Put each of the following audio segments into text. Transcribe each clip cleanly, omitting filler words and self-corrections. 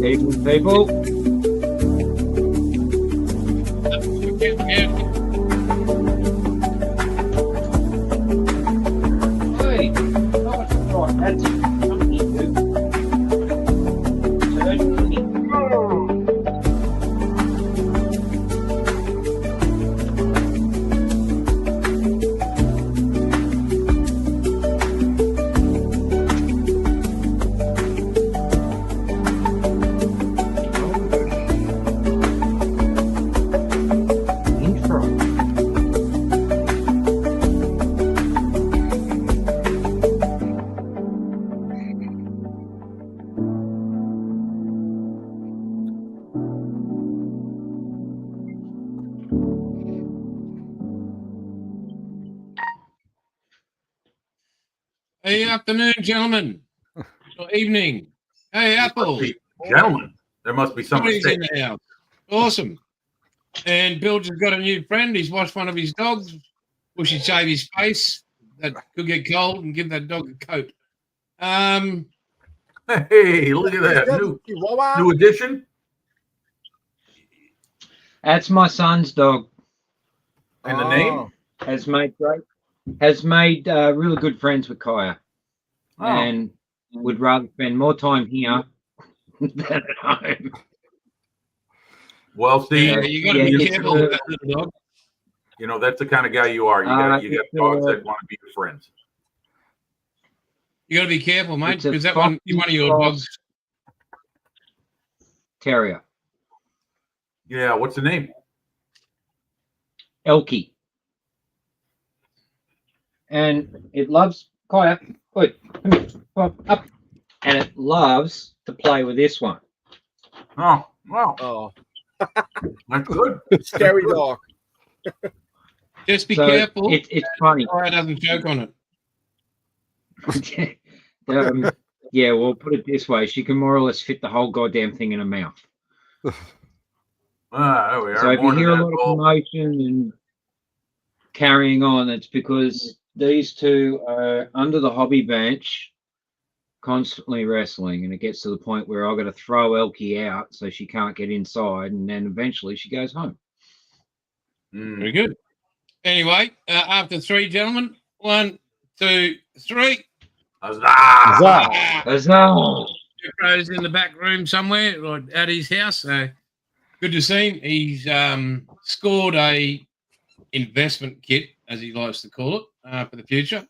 Evening, people. Hey, that's Hey, afternoon, gentlemen. Or evening. Hey, Apple. Gentlemen, there must be some Somebody's mistake. in the house. Awesome. And Bill just got a new friend. He's washed one of his dogs. We should shave his face. That could get cold and give that dog a coat. Hey, look at that. New addition? That's my son's dog. And the name? Has made really good friends with Kaya, and would rather spend more time here than at home. Well, see, you got to be careful with that little dog. You know, that's the kind of guy you are. You got dogs that want to be your friends. You got to be careful, mate, because that one of your dogs. Terrier. Yeah, what's the name? Elkie. And it loves Kaya. Good. Up. And it loves to play with this one. Oh, wow. Oh, That's good. scary dog. Just be careful. It's funny. Kaya doesn't choke on it. Yeah, well, put it this way. She can more or less fit the whole goddamn thing in her mouth. There we are. So if you hear a lot of commotion and carrying on, it's because these two are under the hobby bench constantly wrestling, and it gets to the point where I've got to throw Elkie out so she can't get inside, and then eventually she goes home. Very good. Anyway, after three, gentlemen. 1, 2, 3. Huzzah! Huzzah! Jeffro's in the back room somewhere, or at his house. So good to see him. He's scored a investment kit, as he likes to call it, for the future.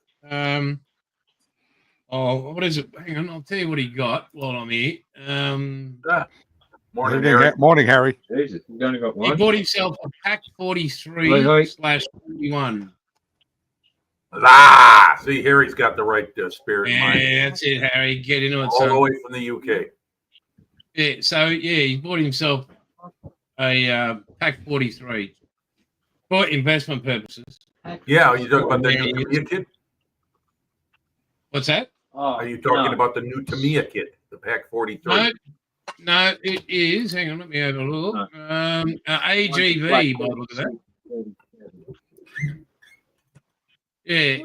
What is it? Hang on, I'll tell you what he got while I'm here. Morning, Harry. Morning, Harry. Jesus, we've only got one. He bought himself a pack 43/41. See, Harry's got the right spirit in mind. Yeah, that's it, Harry. Get into it, All son. the way from the UK. Yeah, so he bought himself a pack 43 for investment purposes. Yeah, are you talking about that new Tamiya kit? What's that? Are you talking about the new Tamiya kit, the pack 43? No, it is. Hang on, let me have a look. AGV, by the look of that. Yeah.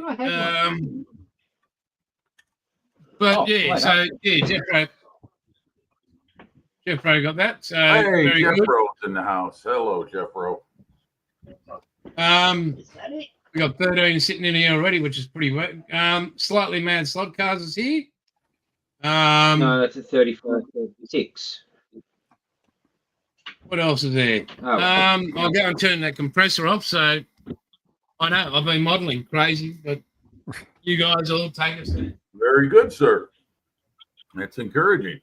Jeffro got that. So hey, very Jeffro's good. in the house. Hello, Jeffro. We got 13 sitting in here already, which is pretty good. Slightly Mad Slot Cars is here. No, that's a 35-36. What else is there? I'll go and turn that compressor off. So I know I've been modelling crazy, but you guys all take us there. Very good, sir. That's encouraging.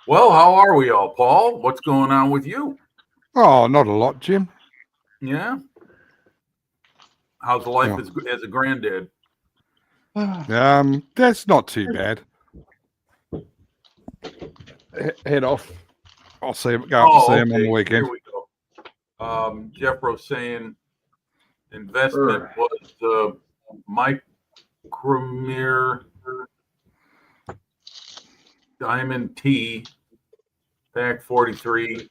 Well, how are we all, Paul? What's going on with you? Oh, not a lot, Jim. Yeah. How's life as a granddad? That's not too bad. Head off. I'll see him. Go up and see him on the weekend. Here we go. Jeffro's saying investment was the Micromere Diamond T pack 43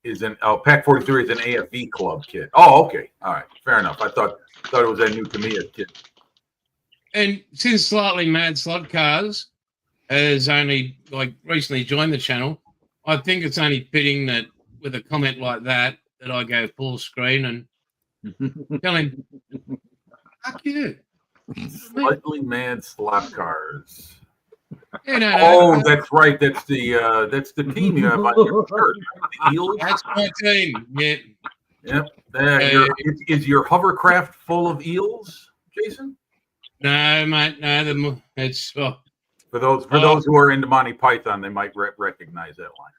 is pack 43 is an AFV club kit. Oh, okay. All right. Fair enough. I thought it was that new Tamiya kit. And since Slightly Mad Slot Cars has only recently joined the channel, I think it's only fitting that with a comment like that I go full screen and tell him, fuck you. Slightly mad slap cars. Yeah, no, Oh, that's right. That's the team you have on your shirt. The Eels. that's my team. Yeah. Yep. Is your hovercraft full of eels, Jason? No, mate. No, it's For those who are into Monty Python, they might recognize that line.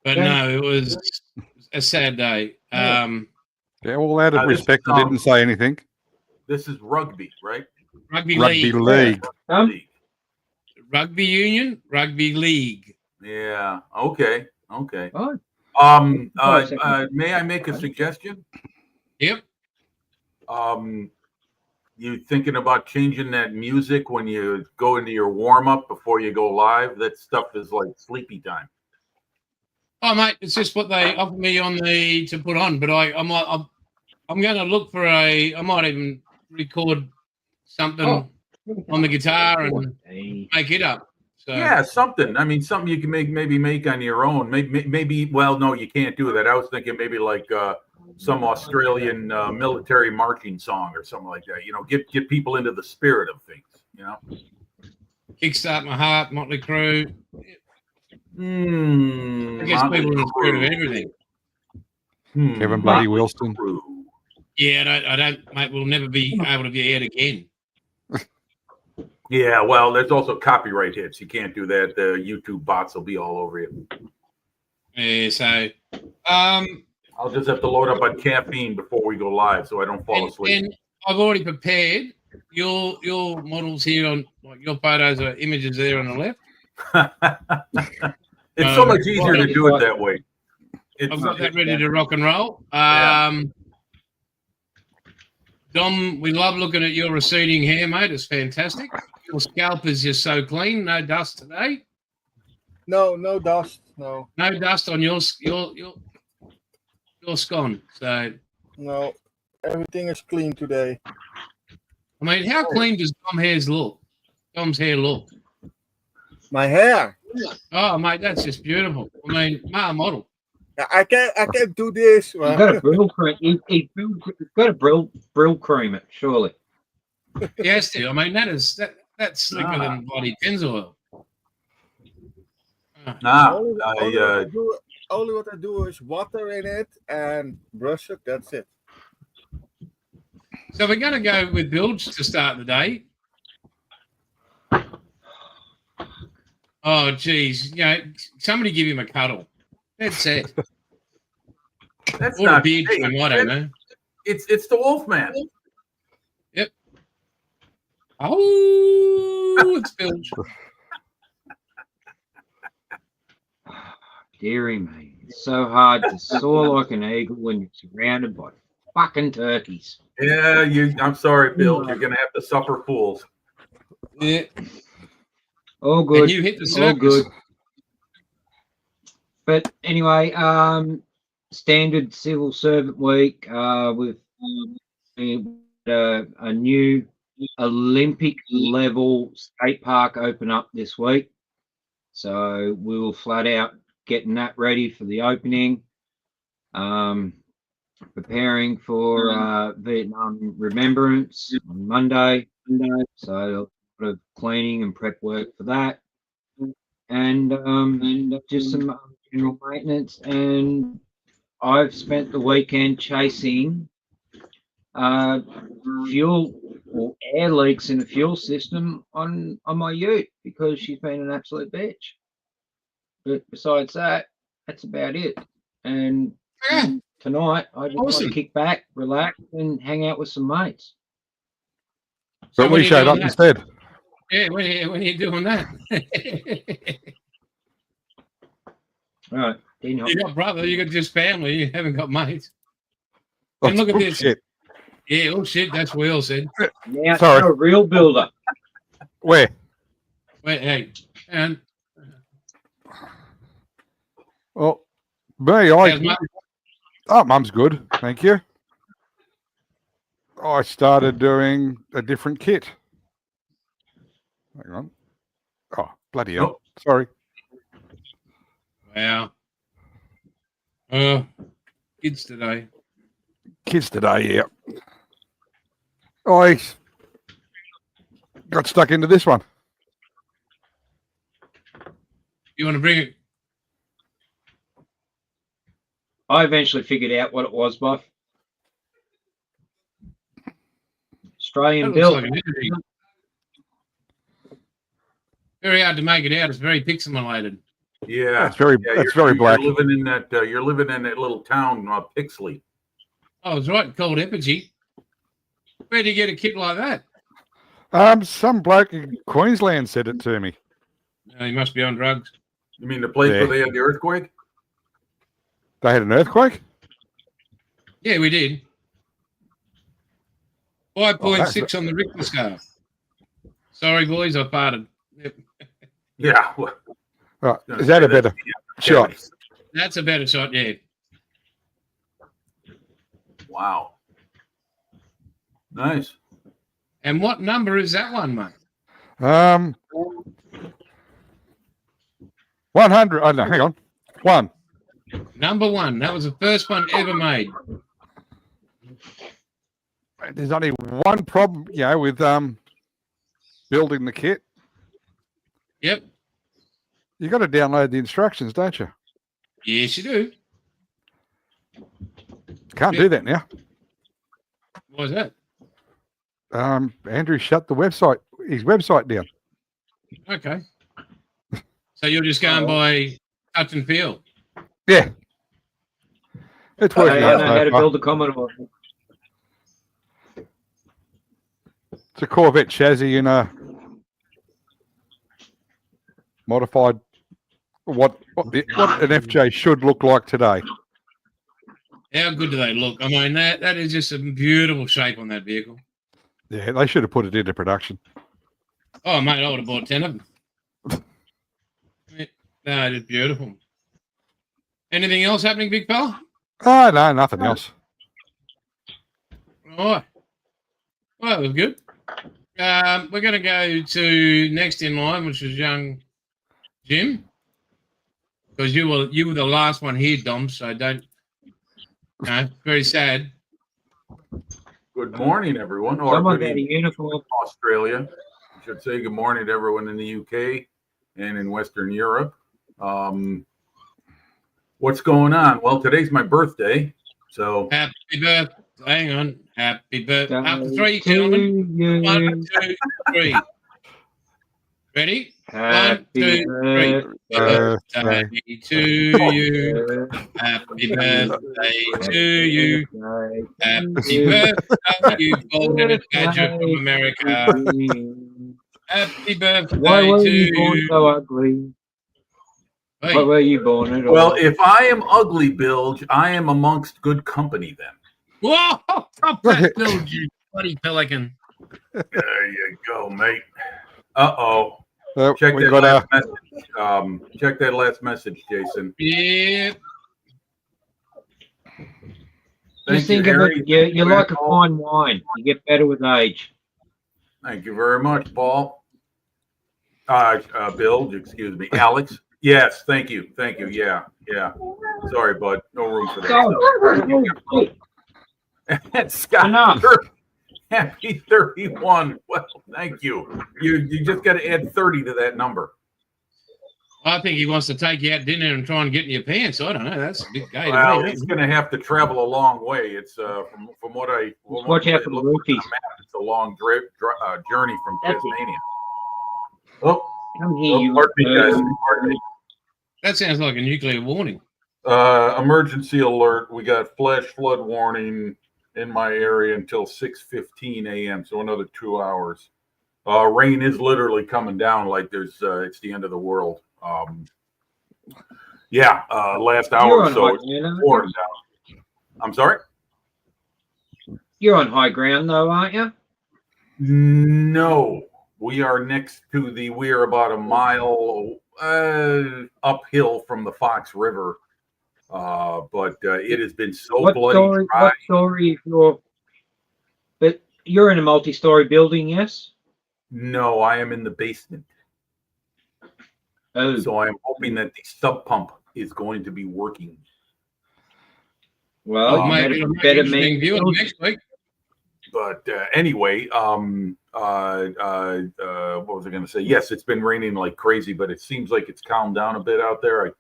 But no, it was a sad day. Yeah, well, out of this respect, I didn't say anything. This is rugby, right? Rugby Rugby league. league. Rugby union, rugby league. Yeah. Okay. Oh, May I make a suggestion? Yep. You thinking about changing that music when you go into your warm up before you go live? That stuff is like sleepy time. Oh, mate, it's just what they offered me to put on. But I'm going to look for I might even record something on the guitar and make it up. So yeah, something. I mean, something you can maybe make on your own. Maybe. Well, no, you can't do that. I was thinking maybe like some Australian military marching song or something like that. You know, get people into the spirit of things. You know, Kickstart My Heart, Motley Crue. I guess Motley people in the spirit of Crue. everything. Kevin Bloody Wilson. Crue. Yeah, I don't, mate. We'll never be able to be aired again. Yeah, well, there's also copyright hits. You can't do that. The YouTube bots will be all over you. Yeah, so I'll just have to load up on caffeine before we go live so I don't fall asleep. And I've already prepared your models here on like your photos or images there on the left. It's so much easier to do it that way. I've got that ready to rock and roll. Dom, we love looking at your receding hair, mate. It's fantastic. Your scalp is just so clean. No dust today. No dust. No dust on your scone. So no, everything is clean today. I mean, how clean does Dom's hair look? My hair. Oh, mate, that's just beautiful. I mean, my model. I can't do this. He's got a brill cream. He's got a brill cream it, surely. Yes, I mean that's slicker than bloody Pennzoil. Only what I do is water in it and brush it. That's it. So we're going to go with bilge to start the day. Oh, geez. You know, somebody give him a cuddle. That's it. That's or not a beard trim, I don't know. It's the Wolfman. Yep. Oh, it's bilge. Deary me. It's so hard to soar like an eagle when you're surrounded by fucking turkeys. Yeah, I'm sorry, Bill. You're going to have to suffer fools. Yeah. All good. And you hit the circus. All good. But anyway, standard civil servant week with a new Olympic level skate park open up this week. So we will flat out getting that ready for the opening. Preparing for Vietnam Remembrance on Monday. So a lot of cleaning and prep work for that. And just some general maintenance. And I've spent the weekend chasing fuel or air leaks in the fuel system on my ute because she's been an absolute bitch. But besides that, that's about it. And tonight, I just want to kick back, relax, and hang out with some mates. So we showed up instead. Yeah, when are you doing that? Right. You got brother, you got just family, you haven't got mates. Oh, And look at this. shit. Yeah, oh shit, that's what Will said. Now, Sorry. you're a real builder. Where? Wait, hey, and Well, how's Mum? Mum's good. Thank you. I started doing a different kit. Hang on. Oh, bloody hell. Sorry. Wow. Kids today. Kids today, yeah. I got stuck into this one. You want to bring it? I eventually figured out what it was, Buff. Australian That looks built. like an entity. Very hard to make it out. It's very pixelated. Yeah, That's very black. You're living in that. You're living in that little town, Pixley. Oh, it's right. Called Epigee. Where do you get a kit like that? Some bloke in Queensland said it to me. He must be on drugs. You mean the place where they had the earthquake? They had an earthquake? Yeah, we did. 5.6 on the Richter scale. Sorry, boys, I parted. Yep. Yeah. Right. Is that a better shot? That's a better shot, yeah. Wow. Nice. And what number is that one, mate? 100. Oh, no, hang on. 1. Number 1. That was the first one ever made. There's only one problem, with building the kit. Yep. You got to download the instructions, don't you? Yes, you do. Can't do that now. Why's that? Andrew shut his website down. Okay. So you're just going by touch and feel. Yeah. It's I working don't out know how so to far. build a Commodore. It's a Corvette chassis in a modified what an FJ should look like today. How good do they look? I mean, that is just a beautiful shape on that vehicle. Yeah, they should have put it into production. Oh, mate, I would have bought 10 of them. No, it's beautiful. Anything else happening, big fella? Oh, no, nothing else. All right. Well, that was good. We're going to go to next in line, which is young Jim, because you were the last one here, Dom. So don't. No, very sad. Good morning, everyone. Or Someone good got a evening, uniform. Australia. I should say good morning to everyone in the UK and in Western Europe. What's going on? Well, today's my birthday, so Happy birthday. Hang on. Happy birthday. Up to To 3, gentlemen. you. 1, 2, 3. Ready? 1, Happy 2, 3. birthday Birthday to you. Happy birthday to you. Happy birthday, you golden badger from America. Happy birthday Why were to you born you. so ugly? Hey, Why were you born at all? well, if I am ugly, Bilge, I am amongst good company then. whoa! Stop that build, you bloody pelican. There you go, mate. Uh-oh. We Check that got last message. Check that last message, Jason. Yeah. Just think you, of Harry. it. You're like a Paul. fine wine. You get better with age. Thank you very much, Paul. Bilge, excuse me. Alex. Yes, thank you. Thank you. Yeah. Sorry, bud. No room for that. That's Scott. Enough. Happy 31. Well, thank you. You just got to add 30 to that number. I think he wants to take you out dinner and try and get in your pants. I don't know. That's a big day to Well, me. he's going to have to travel a long way. It's from what I Watch out for the roofies. It's a long journey from That's it. Tasmania. Oh, Come here, you. pardon me, guys. Pardon me. That sounds like a nuclear warning. Emergency alert. We got flash flood warning in my area until 6:15 a.m. So another 2 hours. Rain is literally coming down like it's the end of the world. Last hour You're or on so high it's ground, aren't pouring you? down. I'm sorry? You're on high ground, though, aren't you? No. We are about a mile uphill from the Fox River. But it has been so bloody dry. What story but you're in a multi-story building, yes? No, I am in the basement. Oh, So I am hoping that the sub pump is going to be working. Well, you Mate, better, it'll make better interesting make viewing next week. But anyway, what was I going to say? Yes, it's been raining like crazy, but it seems like it's calmed down a bit out there. I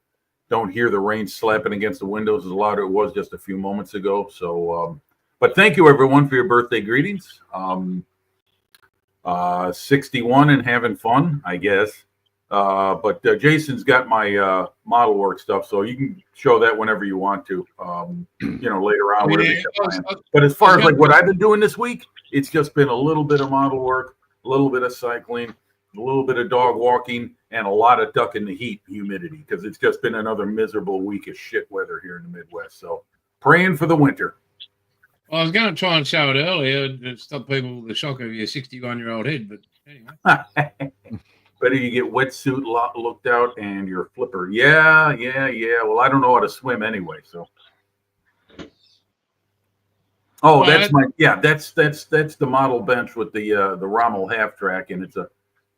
don't hear the rain slapping against the windows as loud as it was just a few moments ago. So, but thank you everyone for your birthday greetings. 61 and having fun, I guess. But Jason's got my model work stuff, so you can show that whenever you want to. Later on. But as far as like what I've been doing this week, it's just been a little bit of model work, a little bit of cycling, a little bit of dog walking, and a lot of ducking the heat and humidity because it's just been another miserable week of shit weather here in the Midwest. So praying for the winter. Well, I was going to try and show it earlier to stop people with the shock of your 61-year-old head, but anyway. Better you get wetsuit looked out and your flipper. Yeah. Well, I don't know how to swim anyway, so. Oh, that's the model bench with the Rommel half track, and it's a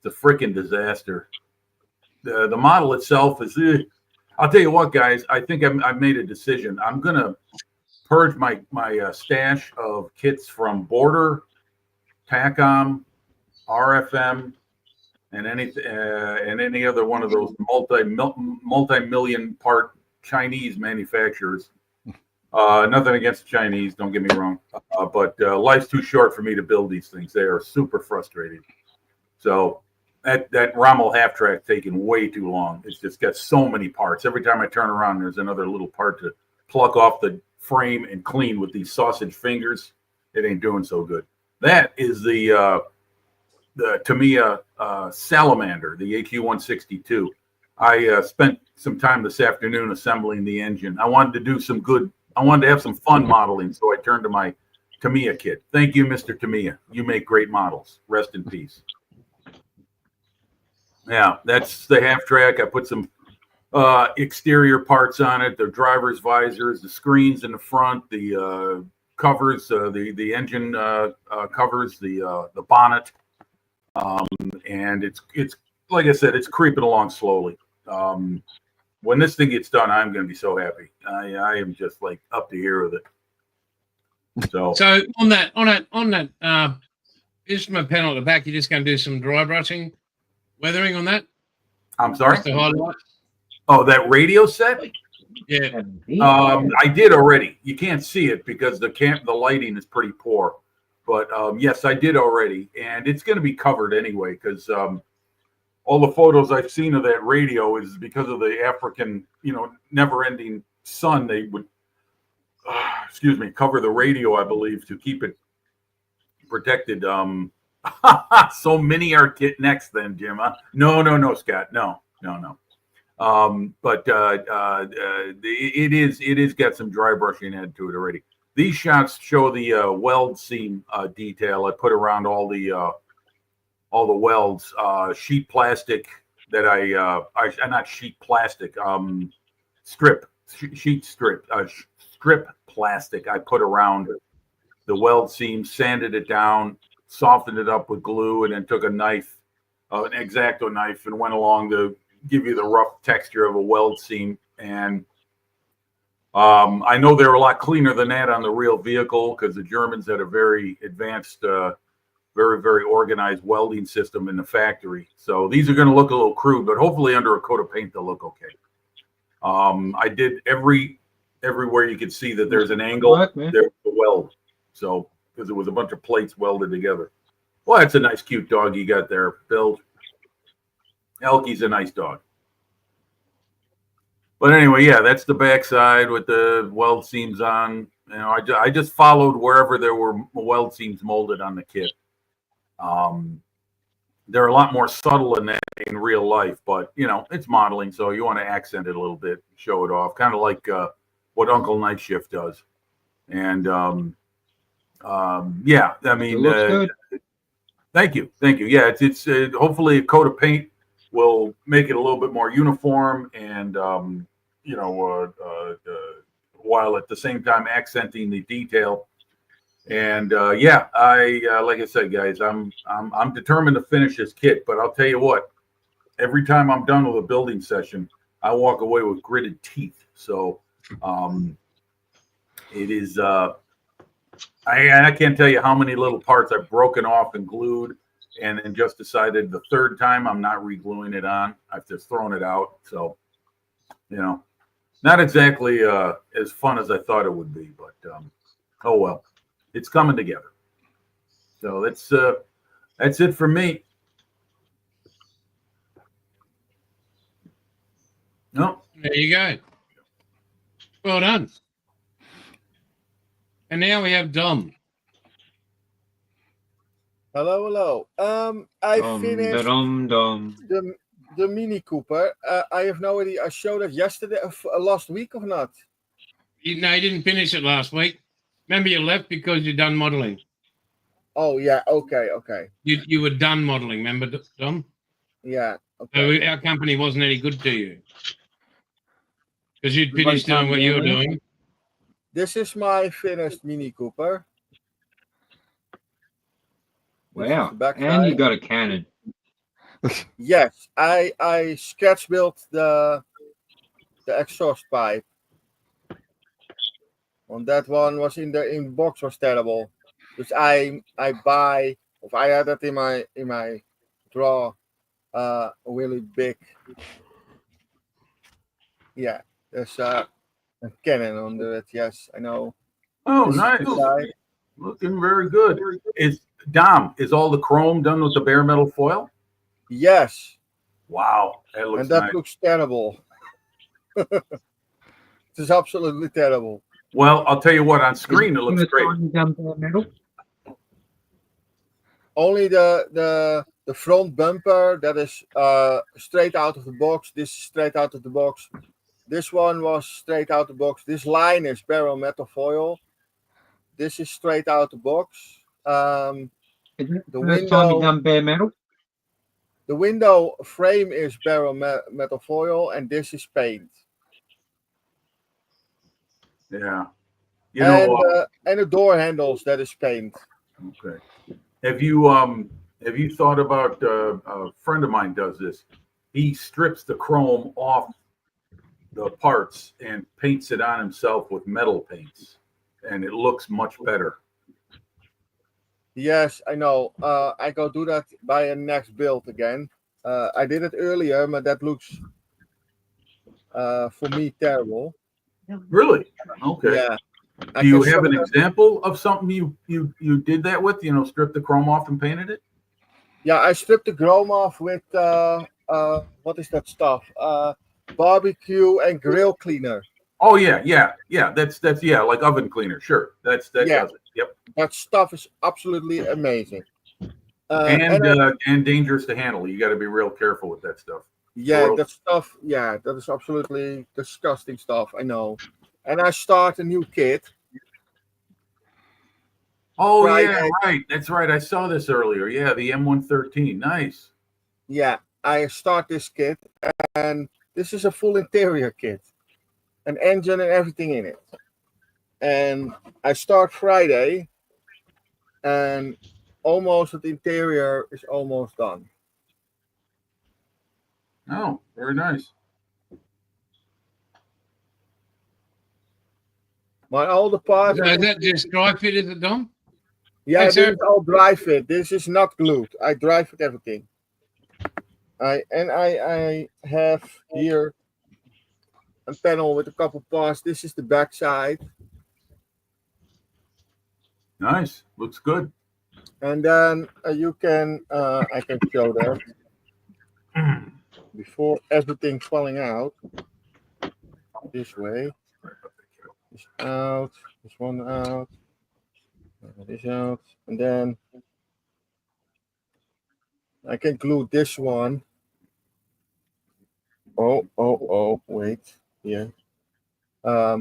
freaking disaster. The model itself is. I'll tell you what, guys. I think I've made a decision. I'm gonna purge my stash of kits from Border, TACOM, RFM, and any other one of those multi-million part Chinese manufacturers. Nothing against the Chinese, don't get me wrong, but life's too short for me to build these things. They are super frustrating. So that Rommel half track taking way too long. It's just got so many parts. Every time I turn around, there's another little part to pluck off the frame and clean with these sausage fingers. It ain't doing so good. That is the Tamiya Salamander, the HU-162. I spent some time this afternoon assembling the engine. I wanted to have some fun modeling, so I turned to my Tamiya kit. Thank you, Mr. Tamiya. You make great models. Rest in peace. Yeah, that's the half track. I put some exterior parts on it, the driver's visors, the screens in the front, the covers, the engine covers, the bonnet. And it's like I said, it's creeping along slowly. When this thing gets done, I'm going to be so happy. I am just like up to here with it. So on that instrument panel at the back, you're just going to do some dry brushing, weathering on that. I'm sorry. Just to highlight. Oh, that radio set? Yeah. I did already. You can't see it because the lighting is pretty poor. But yes, I did already, and it's going to be covered anyway because all the photos I've seen of that radio is because of the African, never-ending sun. They would, cover the radio, I believe, to keep it protected. So many are next, then, Jim. Huh? No, Scott. No. But it is got some dry brushing added to it already. These shots show the weld seam detail I put around all the welds, sheet plastic that not sheet plastic, strip plastic I put around the weld seam, sanded it down, softened it up with glue, and then took a knife, an X-Acto knife, and went along to give you the rough texture of a weld seam. And I know they're a lot cleaner than that on the real vehicle because the Germans had a very advanced, very, very organized welding system in the factory. So these are going to look a little crude, but hopefully under a coat of paint, they'll look okay. I did everywhere you could see that there's an angle, there's a weld. So, because it was a bunch of plates welded together. Well, that's a nice, cute dog you got there, Bill. Elky's a nice dog. But anyway, yeah, that's the backside with the weld seams on. I just followed wherever there were weld seams molded on the kit. They're a lot more subtle than that in real life, but it's modeling, so you want to accent it a little bit, show it off, kind of like what Uncle Night Shift does. And yeah, I mean, good. Thank you. Yeah, it's hopefully a coat of paint will make it a little bit more uniform and while at the same time accenting the detail. And yeah, like I said, guys, I'm determined to finish this kit. But I'll tell you what, every time I'm done with a building session, I walk away with gritted teeth. So it is. I can't tell you how many little parts I've broken off and glued, and then just decided the third time I'm not re-gluing it on. I've just thrown it out. So, not exactly as fun as I thought it would be, but oh well, it's coming together. So that's it for me. No, There you go. Well done. And now we have Dom. Hello. I finished Dum. the Mini Cooper. I have no idea. I showed it yesterday, last week, or not? You didn't finish it last week. Remember, you left because you're done modelling. Oh yeah. Okay. You were done modelling. Remember, Dom? Yeah. Okay. So our company wasn't any good to you because you'd Everybody finished doing what you were calm down. doing. This is my finished Mini Cooper. This is Wow. the backside. And you got a cannon. Yes, I sketch built the exhaust pipe. On that one was in box was terrible. Dus I buy, of I had that in my drawer, a really big. Yeah, there's a cannon under it. Yes, I know. oh This is nice, the side. looking very good. Is all the chrome done with the bare metal foil? Yes, Wow, that looks and that nice. looks terrible. It is absolutely terrible. Well, I'll tell you what, on screen it looks great. Only the front bumper that is straight out of the box. This is straight out of the box. This one was straight out of the box. This line is barrel metal foil. This is straight out the box. Isn't it The the first time window- you've done bare metal? The window frame is barrel metal foil, and this is paint. Yeah, you know. And the door handles, that is paint. Okay. Have you thought about a friend of mine does this? He strips the chrome off the parts and paints it on himself with metal paints, and it looks much better. Yes, I know. I go do that by a next build again. I did it earlier, but that looks for me terrible. Really? Okay. Yeah. Do you have an example of something you did that with? Strip the chrome off and painted it? Yeah, I stripped the chrome off with what is that stuff? Barbecue and grill cleaner. Oh yeah. That's like oven cleaner. Sure, that Yeah. does it. Yep. That stuff is absolutely amazing. And dangerous to handle. You got to be real careful with that stuff. Yeah, that stuff. Yeah, that is absolutely disgusting stuff. I know. And I start a new kit. Oh Friday. yeah, right. That's right. I saw this earlier. Yeah, the M113. Nice. Yeah, I start this kit, and this is a full interior kit, an engine and everything in it. And I start Friday, and almost the interior is almost done. Oh, very nice. My all the parts. So is that just dry fit, is it, Dom? Yeah, Hey, this sir. is all dry fit. This is not glued. I dry fit everything. I have here a panel with a couple parts. This is the back side. Nice. Looks good. And then you can, I can show that before everything falling out. This way. This out. This one out. This out. And then I can glue this one. Oh, wait. Here. I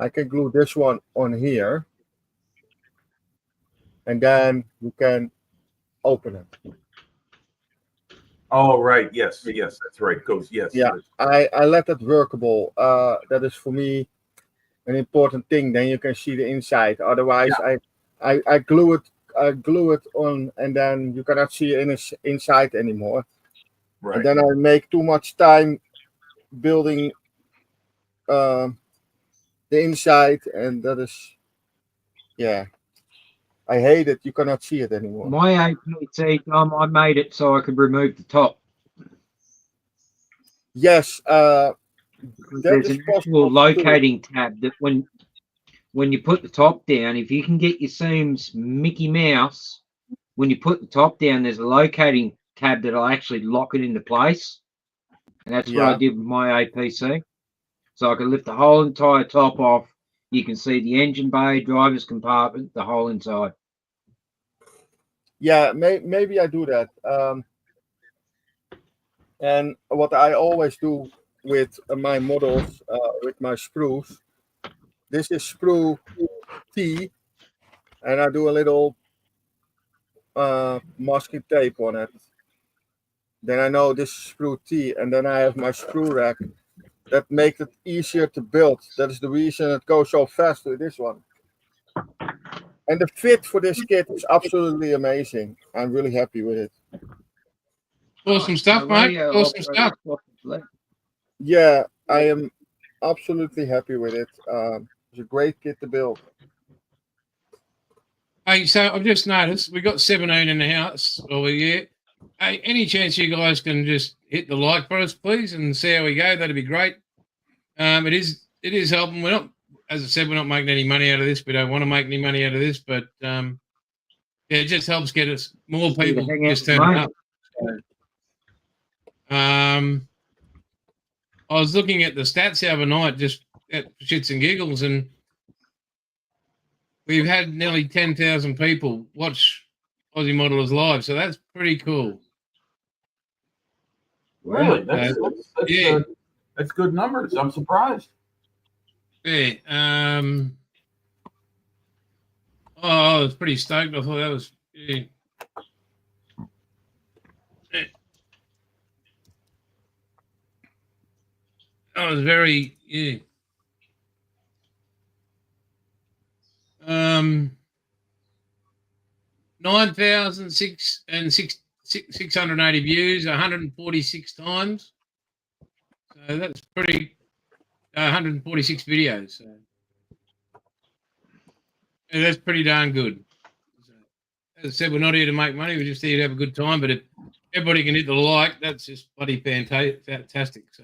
can glue this one on here. And then you can open it. Oh, right. Yes, that's right. Goes, yes. Yeah. I let that workable. That is for me an important thing. Then you can see the inside. Otherwise, I glue it on, and then you cannot see inside anymore. Right. And then I make too much time building the inside, and that is, yeah, I hate it. You cannot see it anymore. My APC, I made it so I could remove the top. Yes, that There's is an possible actual to do. locating tab that when you put the top down, if you can get your seams Mickey Mouse, when you put the top down, there's a locating tab that'll actually lock it into place. And that's what I Yeah. did with my APC. So I could lift the whole entire top off. You can see the engine bay, driver's compartment, the whole inside. Yeah, maybe I do that. And what I always do with my models, with my sprues, this is sprue T, and I do a little masking tape on it. Then I know this is sprue T, and then I have my sprue rack that makes it easier to build. That is the reason it goes so fast with this one. And the fit for this kit is absolutely amazing. I'm really happy with it. Awesome stuff, mate. Awesome stuff. Yeah, I am absolutely happy with it. It's a great kit to build. Hey, so I've just noticed we got 17 in the house over here. Hey, any chance you guys can just hit the like for us, please, and see how we go? That'd be great. It is helping. We're not, as I said, we're not making any money out of this. We don't want to make any money out of this, but yeah, it just helps get us more people just turning up. I was looking at the stats the other night, just at shits and giggles, and we've had nearly 10,000 people watch Aussie Modelers live, so that's pretty cool. Really? Yeah. That's good numbers. I'm surprised. Yeah. I was pretty stoked. I thought that was. Yeah. I was very. Yeah. 9,680 views, 146 times. So that's pretty. 146 videos. So. Yeah, that's pretty darn good. So, as I said, we're not here to make money. We're just here to have a good time. But if everybody can hit the like, that's just bloody fantastic. So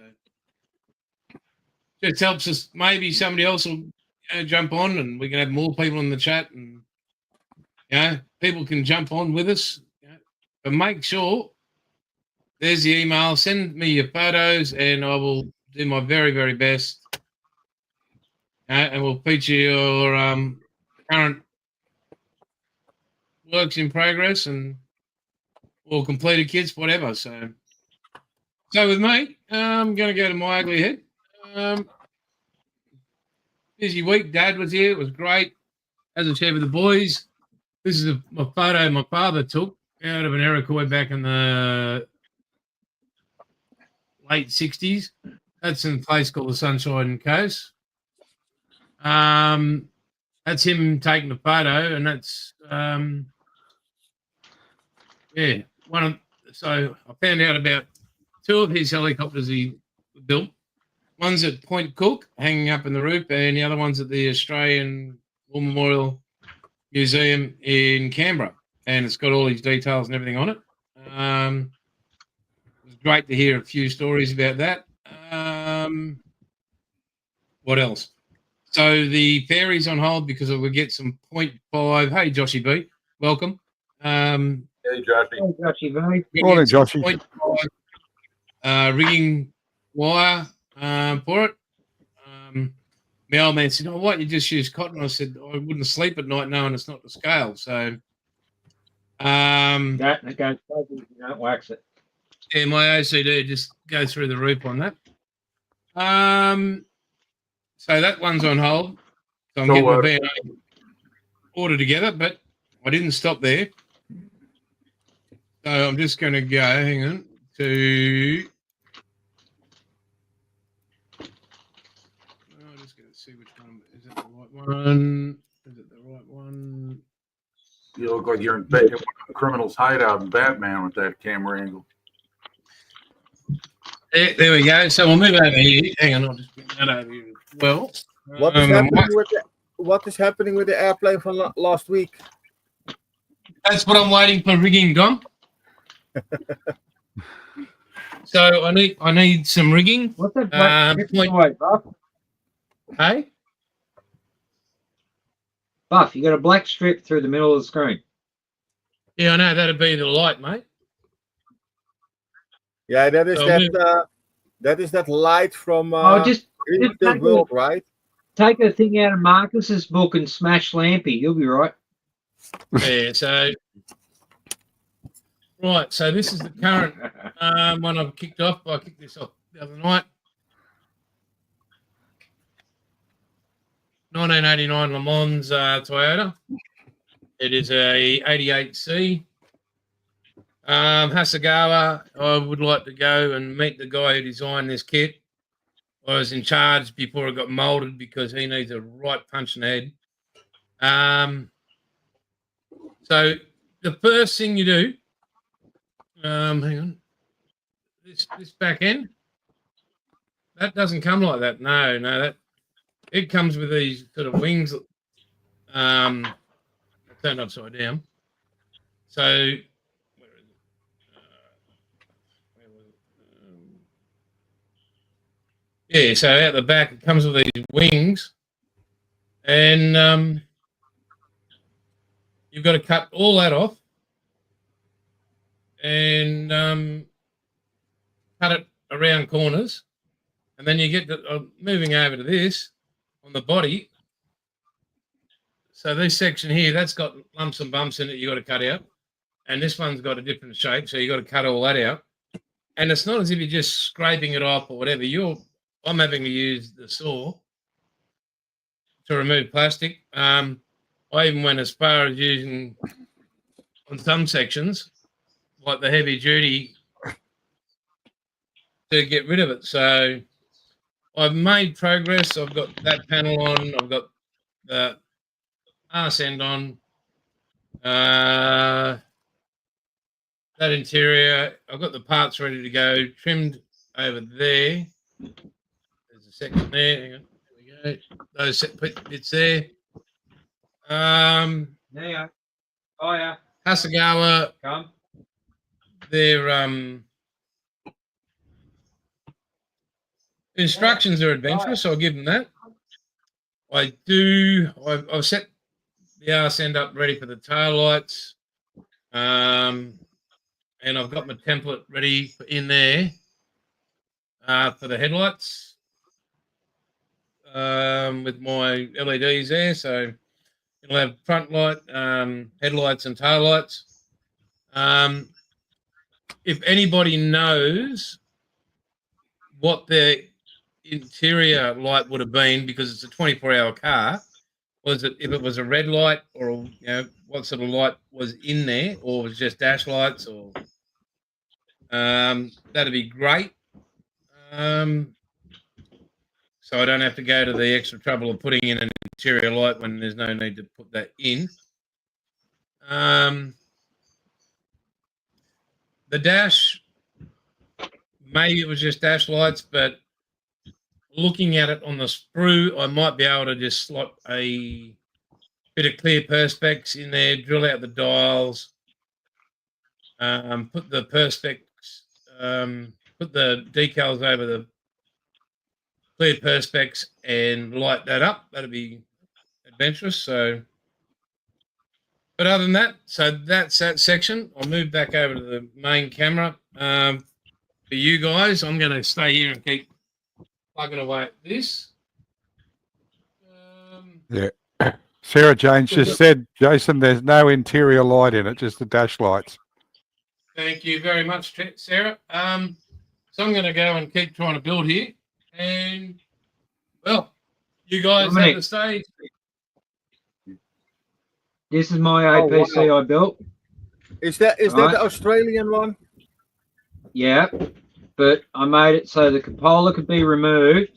just helps us. Maybe somebody else will jump on, and we can have more people in the chat, and people can jump on with us. But make sure there's the email. Send me your photos, and I will do my very, very best. And we'll feature your current works in progress and or completed kits, whatever. So with me, I'm going to go to my ugly head. Busy week. Dad was here. It was great. As I shared with the boys, this is a photo my father took out of an Iroquois back in the late 60s. That's in a place called the Sunshine Coast. That's him taking the photo, and that's so I found out about two of his helicopters he built. One's at Point Cook, hanging up in the roof, and the other one's at the Australian War Memorial Museum in Canberra, and it's got all his details and everything on it. It was great to hear a few stories about that. What else? So the ferry's on hold because we get some 0.5. Hey, Joshy B, welcome. Hey, Joshy. Hey, Joshy B. Morning, Joshy. 0.5 rigging wire for it. My old man said, "Oh, why don't you just use cotton?" I said, "I wouldn't sleep at night knowing it's not to scale." So That goes crazy if you don't wax it. yeah, my OCD just goes through the roof on that. So that one's on hold. So I'm getting my V&A order together, but I didn't stop there. So I'm just going to go, hang on, to... I'm just going to see which one. Is it the right one? Is it the right one? You look like you're in Criminal's Hideout in Batman with that camera angle. There we go. So we'll move over here. Hang on, I'll just bring that over here as well. What is happening with the airplane from last week? That's what I'm waiting for rigging, Dom. So I need some rigging. What's that black strip in the way, Buff? Hey, Buff, you got a black strip through the middle of the screen. yeah, I know that'd be the light, mate. Yeah, that is So that is that light from Just the world, right? take a thing out of Marcus's book and smash Lampy. You'll be right. Yeah. So right. So this is the current one I've kicked off. I kicked this off the other night. 1989 Le Mans Toyota. It is a 88C. Hasegawa, I would like to go and meet the guy who designed this kit. I was in charge before it got molded because he needs a right punch in the head. So the first thing you do, hang on, this back end, that doesn't come like that. No, that it comes with these sort of wings. Turned upside down. So where is it? Yeah, so out the back it comes with these wings, and you've got to cut all that off and cut it around corners, and then you get moving over to this on the body. So this section here, that's got lumps and bumps in it you got to cut out, and this one's got a different shape, so you got to cut all that out. And it's not as if you're just scraping it off or whatever. I'm having to use the saw to remove plastic. I even went as far as using, on some sections, like the heavy duty, to get rid of it. So I've made progress. I've got that panel on. I've got the arse end on. That interior, I've got the parts ready to go, trimmed over there. There's a section there. Hang on. There we go. Those bits there. There you go. Oh, yeah. Hasegawa, Come. their instructions are adventurous. I'll give them that. I've set the arse end up ready for the tail lights. And I've got my template ready in there for the headlights with my LEDs there. So it'll have front light, headlights and tail lights. If anybody knows what the interior light would have been, because it's a 24-hour car, was it if it was a red light, or what sort of light was in there, or was just dash lights, or that'd be great. So I don't have to go to the extra trouble of putting in an interior light when there's no need to put that in. The dash, maybe it was just dash lights, but looking at it on the sprue, I might be able to just slot a bit of clear perspex in there, drill out the dials, put the perspex, put the decals over the clear perspex and light that up. That'd be adventurous. So, but other than that, so that's that section. I'll move back over to the main camera. For you guys, I'm going to stay here and keep plugging away at this. Yeah. Sarah James just said, Jason, there's no interior light in it, just the dash lights. Thank you very much, Sarah. So I'm going to go and keep trying to build here. And, well, you guys have the stage. This is my APC I built. Is that the Australian one? Yeah, but I made it so the cupola could be removed,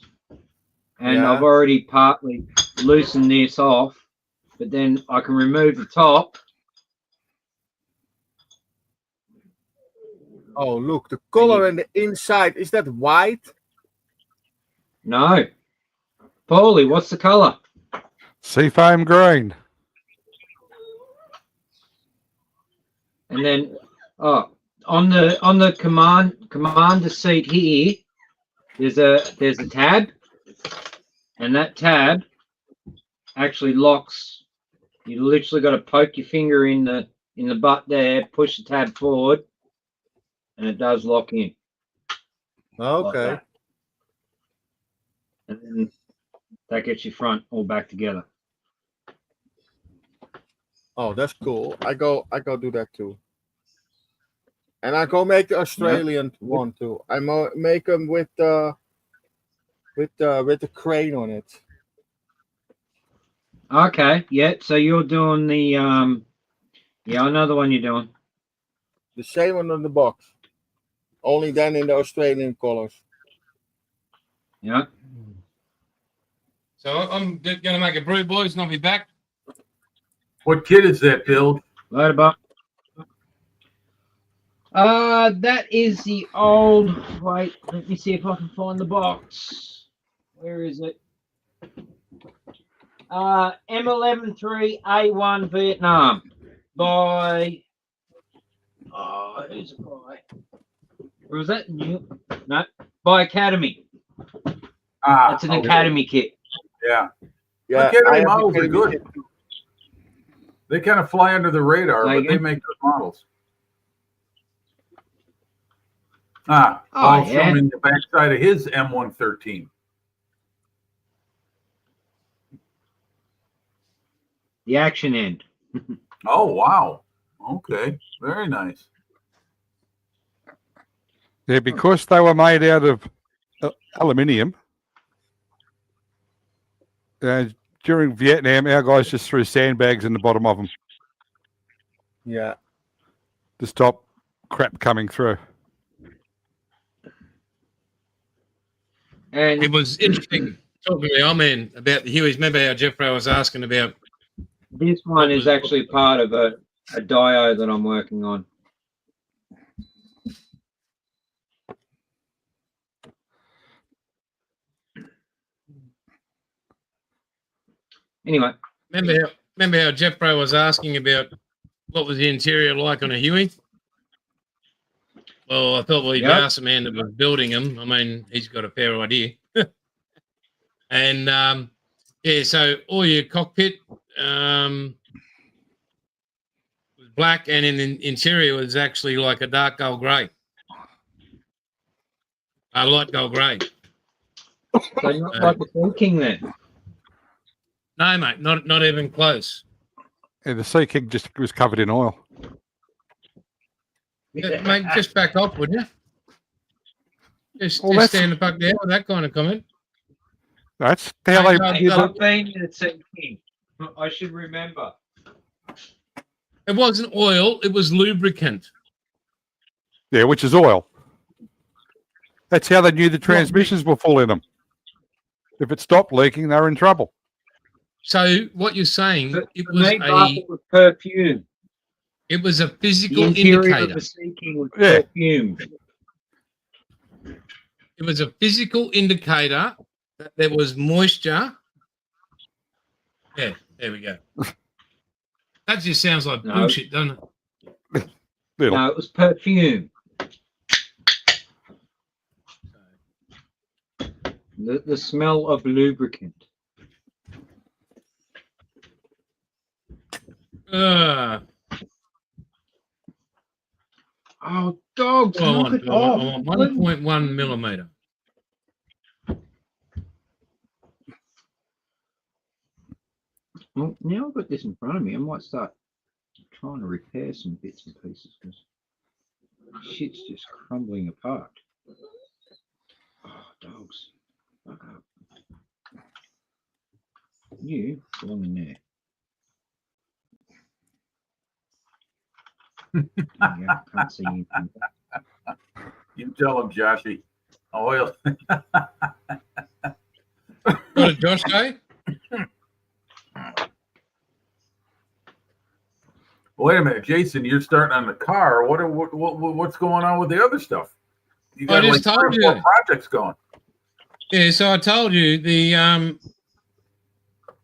and I've already partly loosened this off, but then I can remove the top. Oh, look, the color and the inside, is that white? No. Paulie, what's the colour? Seafoam green. And then on the commander seat here, there's a tab, and that tab actually locks. You literally got to poke your finger in the butt there, push the tab forward, and it does lock in. Okay. Like and then that gets your front all back together. Oh, that's cool. I go do that too. And I go make the Australian one too. I make them with the crane on it. Okay, yeah. So you're doing the yeah, I know the one you're doing. The same one on the box. Only then in the Australian colors. Yeah. So I'm going to make a brew, boys, and I'll be back. What kit is that, Bill? Load it up. That is the old. Wait, let me see if I can find the box. Where is it? M113A1 Vietnam by. Oh, who's it by? Or was that new? No, by Academy. That's an Academy kit. Yeah. Yeah, Academy I have models are Academy good. kit too. They kind of fly under the radar, Say but they again? make good models. Oh, Paul's yeah. showing the backside of his M113. The action end. Oh, wow. Okay. Very nice. Yeah, because they were made out of aluminium. During Vietnam, our guys just threw sandbags in the bottom of them Yeah. to stop crap coming through. And It was interesting talking to Oman about the Hueys. Remember how Jeffrey was asking about? this one is actually part of a dio that I'm working on. Anyway, Remember how Jeffrey was asking about what was the interior like on a Huey? Well, I thought we'd ask the man that was building them. I mean, he's got a fair idea. And yeah, so all your cockpit was black, and in the interior was actually like a dark gold grey, a light gold grey. so not like a thinking then. No, mate, not even close. And the Sea King just was covered in oil. Mate, just back off, would you? Just stand the fuck down with that kind of comment. That's how they I've did got it. Being the same thing. I should remember. It wasn't oil; it was lubricant. Yeah, which is oil. That's how they knew the transmissions were full in them. If it stopped leaking, they were in trouble. So what you're saying? It was perfume. It was a The physical interior indicator. of the Sea King was perfume. It was a physical indicator that there was moisture. Yeah, there we go. That just sounds like bullshit, doesn't it? No, it was perfume. The smell of lubricant. Oh, dogs! I Knock it off. want 1.1 millimeter. Well, now I've got this in front of me, I might start trying to repair some bits and pieces because shit's just crumbling apart. Oh, dogs. Fuck up. You belong in there. Yeah, can't see anything. You tell him, Joshy. Oil. What did Josh say? Wait a minute, Jason, you're starting on the car. What's going on with the other stuff? You got like 3 or 4 projects going. Yeah, so I told you the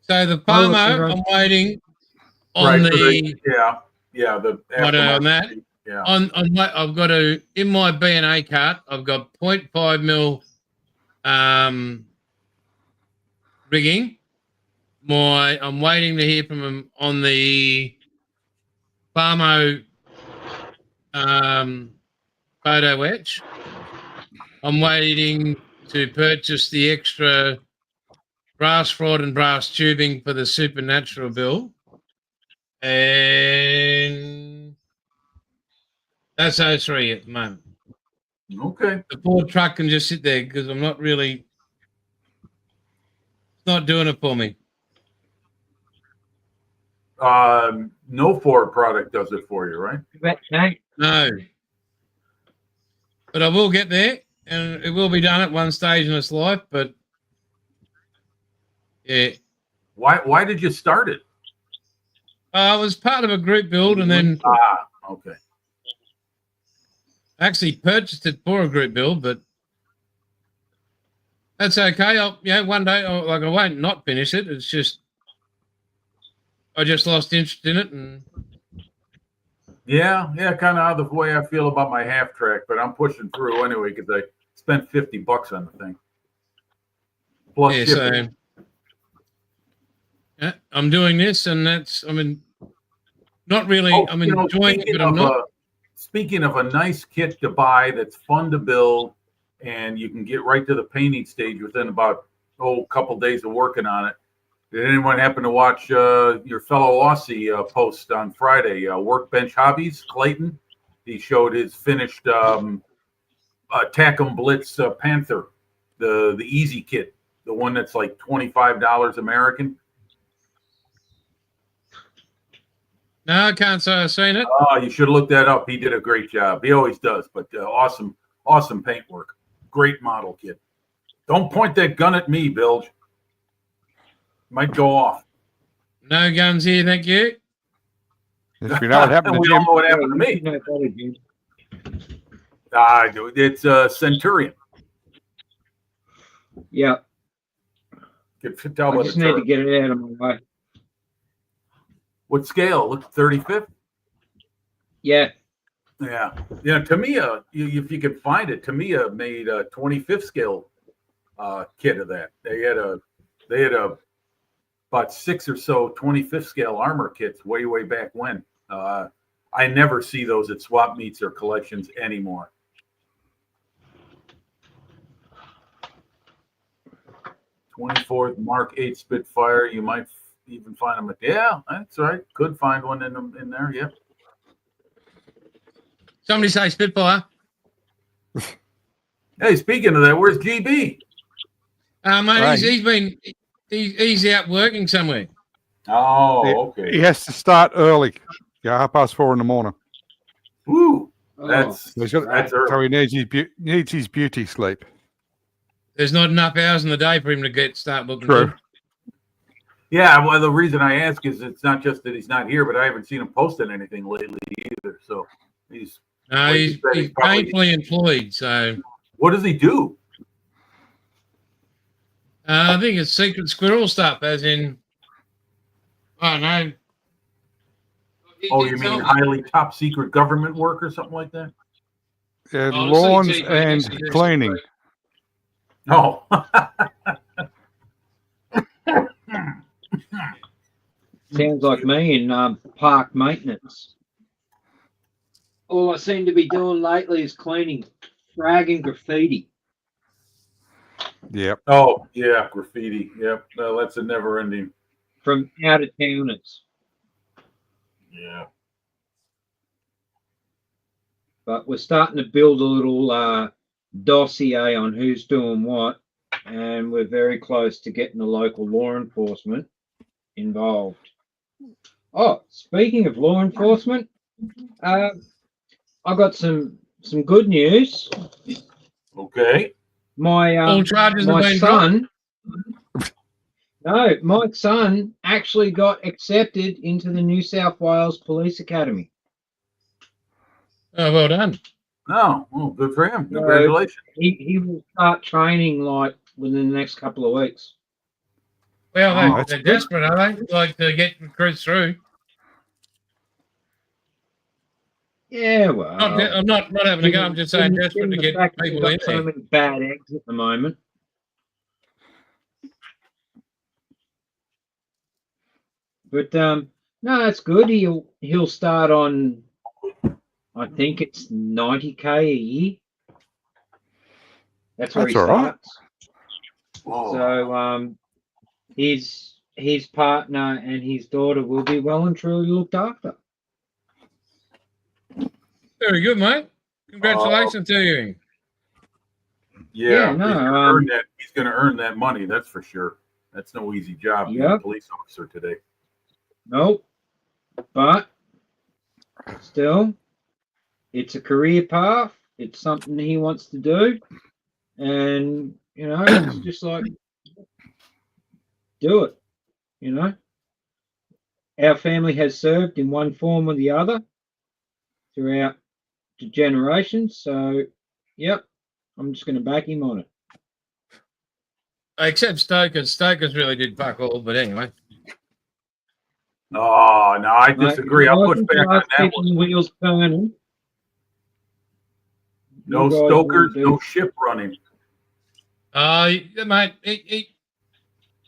so the Palmo, I'm waiting on the aftermarket. on that. Yeah. I've got in my B&A cart, I've got 0.5 mil rigging. I'm waiting to hear from them on the Palmo photo etch. I'm waiting to purchase the extra brass rod and brass tubing for the Supernatural build. And that's those 3 at the moment. Okay. The Ford truck can just sit there because I'm not really, it's not doing it for me. No Ford product does it for you, right? No. But I will get there, and it will be done at one stage in its life, but yeah. Why did you start it? I was part of a group build, and then okay. I actually purchased it for a group build, but that's okay. One day, I won't not finish it. It's just I just lost interest in it, and yeah, kind of the way I feel about my half track, but I'm pushing through anyway because I spent $50 on the thing. Plus shipping. So yeah, I'm doing this, and not really. I'm enjoying it, but I'm not. Speaking of a nice kit to buy that's fun to build, and you can get right to the painting stage within about a couple days of working on it. Did anyone happen to watch your fellow Aussie post on Friday, Workbench Hobbies, Clayton? He showed his finished Attack 'em Blitz Panther, the easy kit, the one that's like $25 American. No, I can't say I've seen it. Oh, you should look that up. He did a great job. He always does, but awesome paint work. Great model kit. Don't point that gun at me, Bilge. Might go off. No guns here, thank you. Yes, we know what happened to we Jim. all know what happened to me. It's Centurion. Yeah. I just need to get it out of my way. What scale? Look, 35th? Yeah. Yeah. Tamiya, if you could find it, Tamiya made a 25th scale kit of that. They had about 6 or so 25th scale armor kits way back when. I never see those at swap meets or collections anymore. '24th Mark 8 Spitfire. You might even find them. Yeah, that's right. Could find one in there. Yep. Somebody say Spitfire. Hey, speaking of that, where's GB? Mate, Right. he's out working somewhere. Oh, okay. He has to start early. Yeah, 4:30 in the morning. Woo. Oh. That's So early. he needs his beauty sleep. There's not enough hours in the day for him to start looking True. good. Yeah, well, the reason I ask is it's not just that he's not here, but I haven't seen him posting anything lately either. So he's painfully employed. So what does he do? I think it's secret squirrel stuff, as in, I don't know. Oh, you mean highly top secret government work or something like that? Lawns and cleaning. Oh. Sounds like me in park maintenance. All I seem to be doing lately is cleaning, fragging graffiti. Yep. Oh, yeah, graffiti. Yep. No, that's a never ending. From out of towners. Yeah. But we're starting to build a little dossier on who's doing what, and we're very close to getting the local law enforcement involved. Oh, speaking of law enforcement, I got some good news. Okay. My all charges my have been son, No, my son actually got accepted into the New South Wales Police Academy. Oh, well done. No, well, good for him. So Congratulations. he will start training like within the next couple of weeks. Well, Oh, they're desperate, are they? Like to get recruits through. Yeah, well, I'm not having a go. I'm just saying desperate to the get fact that people we've in got so there. many bad eggs at the moment. But no, that's good. He'll start on, I think it's 90K a year. That's where That's he all right. starts. Whoa. So his partner and his daughter will be well and truly looked after. Very good, mate. Congratulations to you. Yeah, no, he's gonna earn that. He's gonna earn that money. That's for sure. That's no easy job being a Yep. police officer today. Nope. But still, it's a career path. It's something he wants to do. And, it's just like, do it. Our family has served in one form or the other throughout the generations. So, yep, I'm just going to back him on it. Except Stokers. Stokers really did fuck all, but anyway. Oh no, I disagree. I'll push back on that one. Wheels turning. No You guys stokers, will do. no ship running. Mate,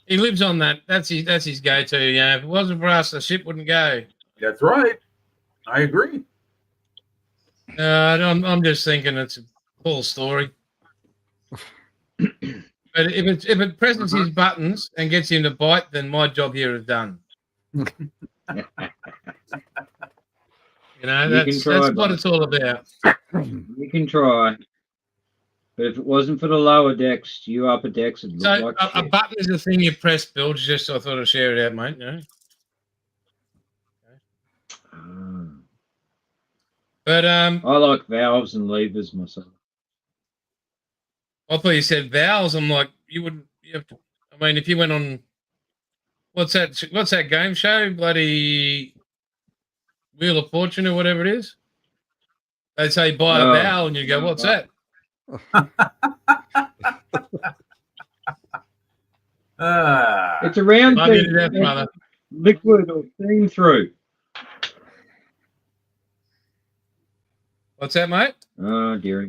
he lives on that. That's his go-to. If it wasn't for us, the ship wouldn't go. That's right. I agree. I'm just thinking it's a cool story. But if it presses his buttons and gets him to bite, then my job here is done. That's what it's all about. You can try. But if it wasn't for the lower decks, you upper decks would look So like a shit. button is a thing you press, Bill. Just I thought I'd share it out, mate. But I like valves and levers myself. I thought you said valves. I'm like, you wouldn't. You have to, I mean, if you went on, what's that game show? Bloody Wheel of Fortune or whatever it is. They say buy a valve, and you go, what's that? It's a round thing, brother. liquid or steam through. What's that, mate? Oh, dear.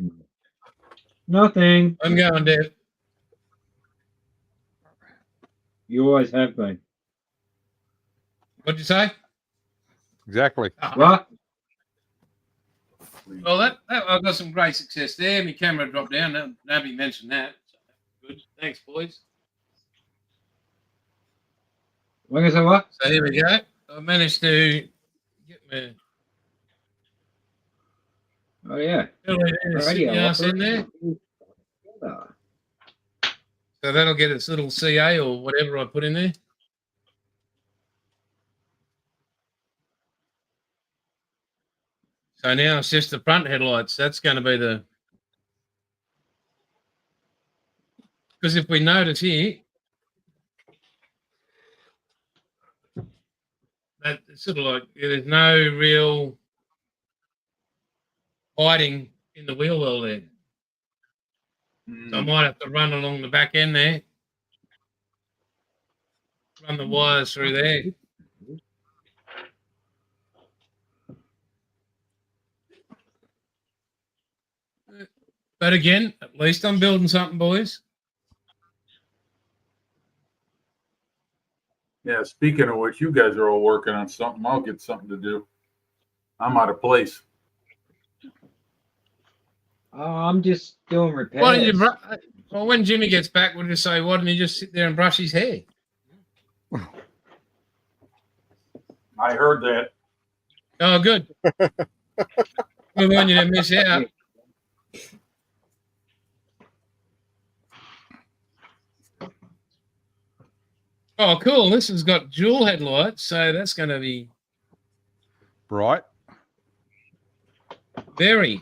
Nothing. I'm going, Dave. You always have been. What'd you say? Exactly. What? Well, that I've got some great success there. My camera dropped down. Nobody mentioned that. So, good. Thanks, boys. Like I say, what? So here we go. I managed to get my Oh, yeah. radio in there. So that'll get its little CA or whatever I put in there. So now it's just the front headlights. That's going to be the... Because if we notice here, that it's sort of like there's no real hiding in the wheel well there. So I might have to run along the back end there. Run the wires through there. But again, at least I'm building something, boys. Yeah, speaking of which, you guys are all working on something. I'll get something to do. I'm out of place. Oh, I'm just doing repairs. Why don't you? Well, when Jimmy gets back, we'll just say, why don't you just sit there and brush his hair? I heard that. Oh, good. We want you to miss out. Oh, cool. This has got dual headlights, so that's going to be Right. very.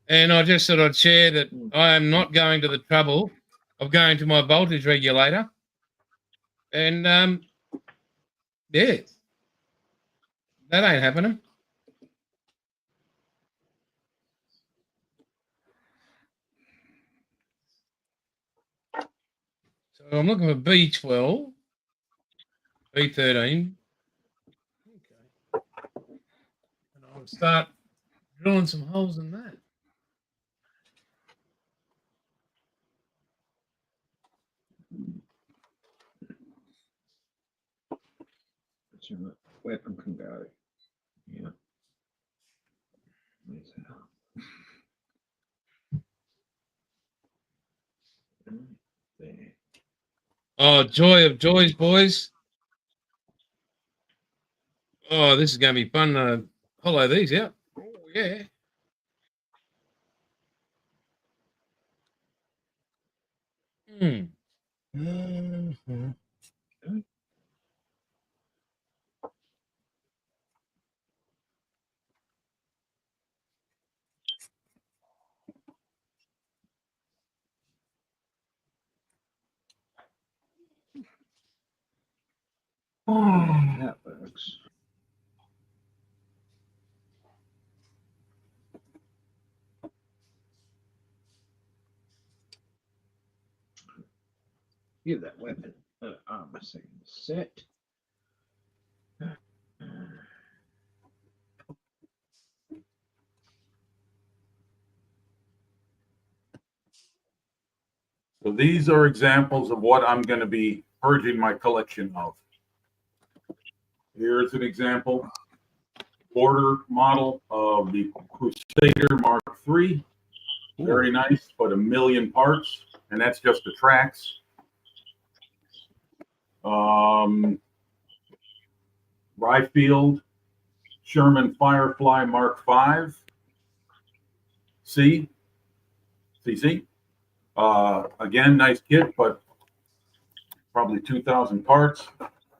And I just thought I'd share that I am not going to the trouble of going to my voltage regulator. And, yeah, that ain't happening. So I'm looking for B12, B13. Okay. And I'll start drilling some holes in that. That's your weapon can go. Yeah. Where's that? There. Oh, joy of joys, boys. Oh, this is going to be fun to hollow these out. Oh, yeah. Hmm. Mhm. That works. Give that weapon armor second set. So these are examples of what I'm going to be purging my collection of. Here's an example, border model of the Crusader Mark III. Very nice, but 1,000,000 parts, and that's just the tracks. Ryefield Sherman Firefly Mark V. C. CC. Again, nice kit, but probably 2,000 parts.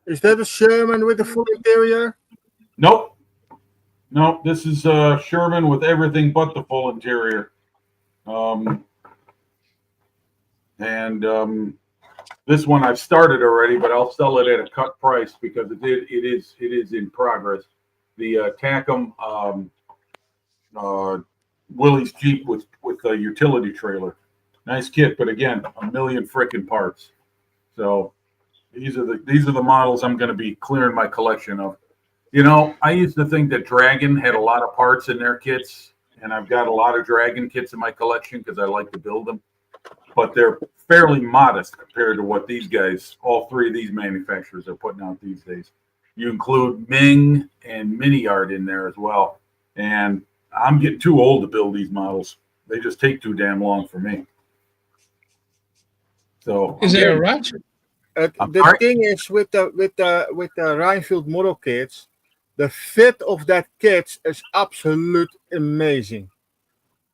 Is that a Sherman with a full interior? Nope. Nope. This is Sherman with everything but the full interior. This one I've started already, but I'll sell it at a cut price because it is in progress. The Tacom Willie's Jeep with a utility trailer. Nice kit, but again, 1,000,000 frickin' parts. So these are the models I'm going to be clearing my collection of. You know, I used to think that Dragon had a lot of parts in their kits, and I've got a lot of Dragon kits in my collection because I like to build them. But they're fairly modest compared to what these guys, all three of these manufacturers, are putting out these days. You include Ming and Mini Art in there as well. And I'm getting too old to build these models. They just take too damn long for me. So Is there a rush? The thing is with the Ryefield model kits, the fit of that kit is absolute amazing.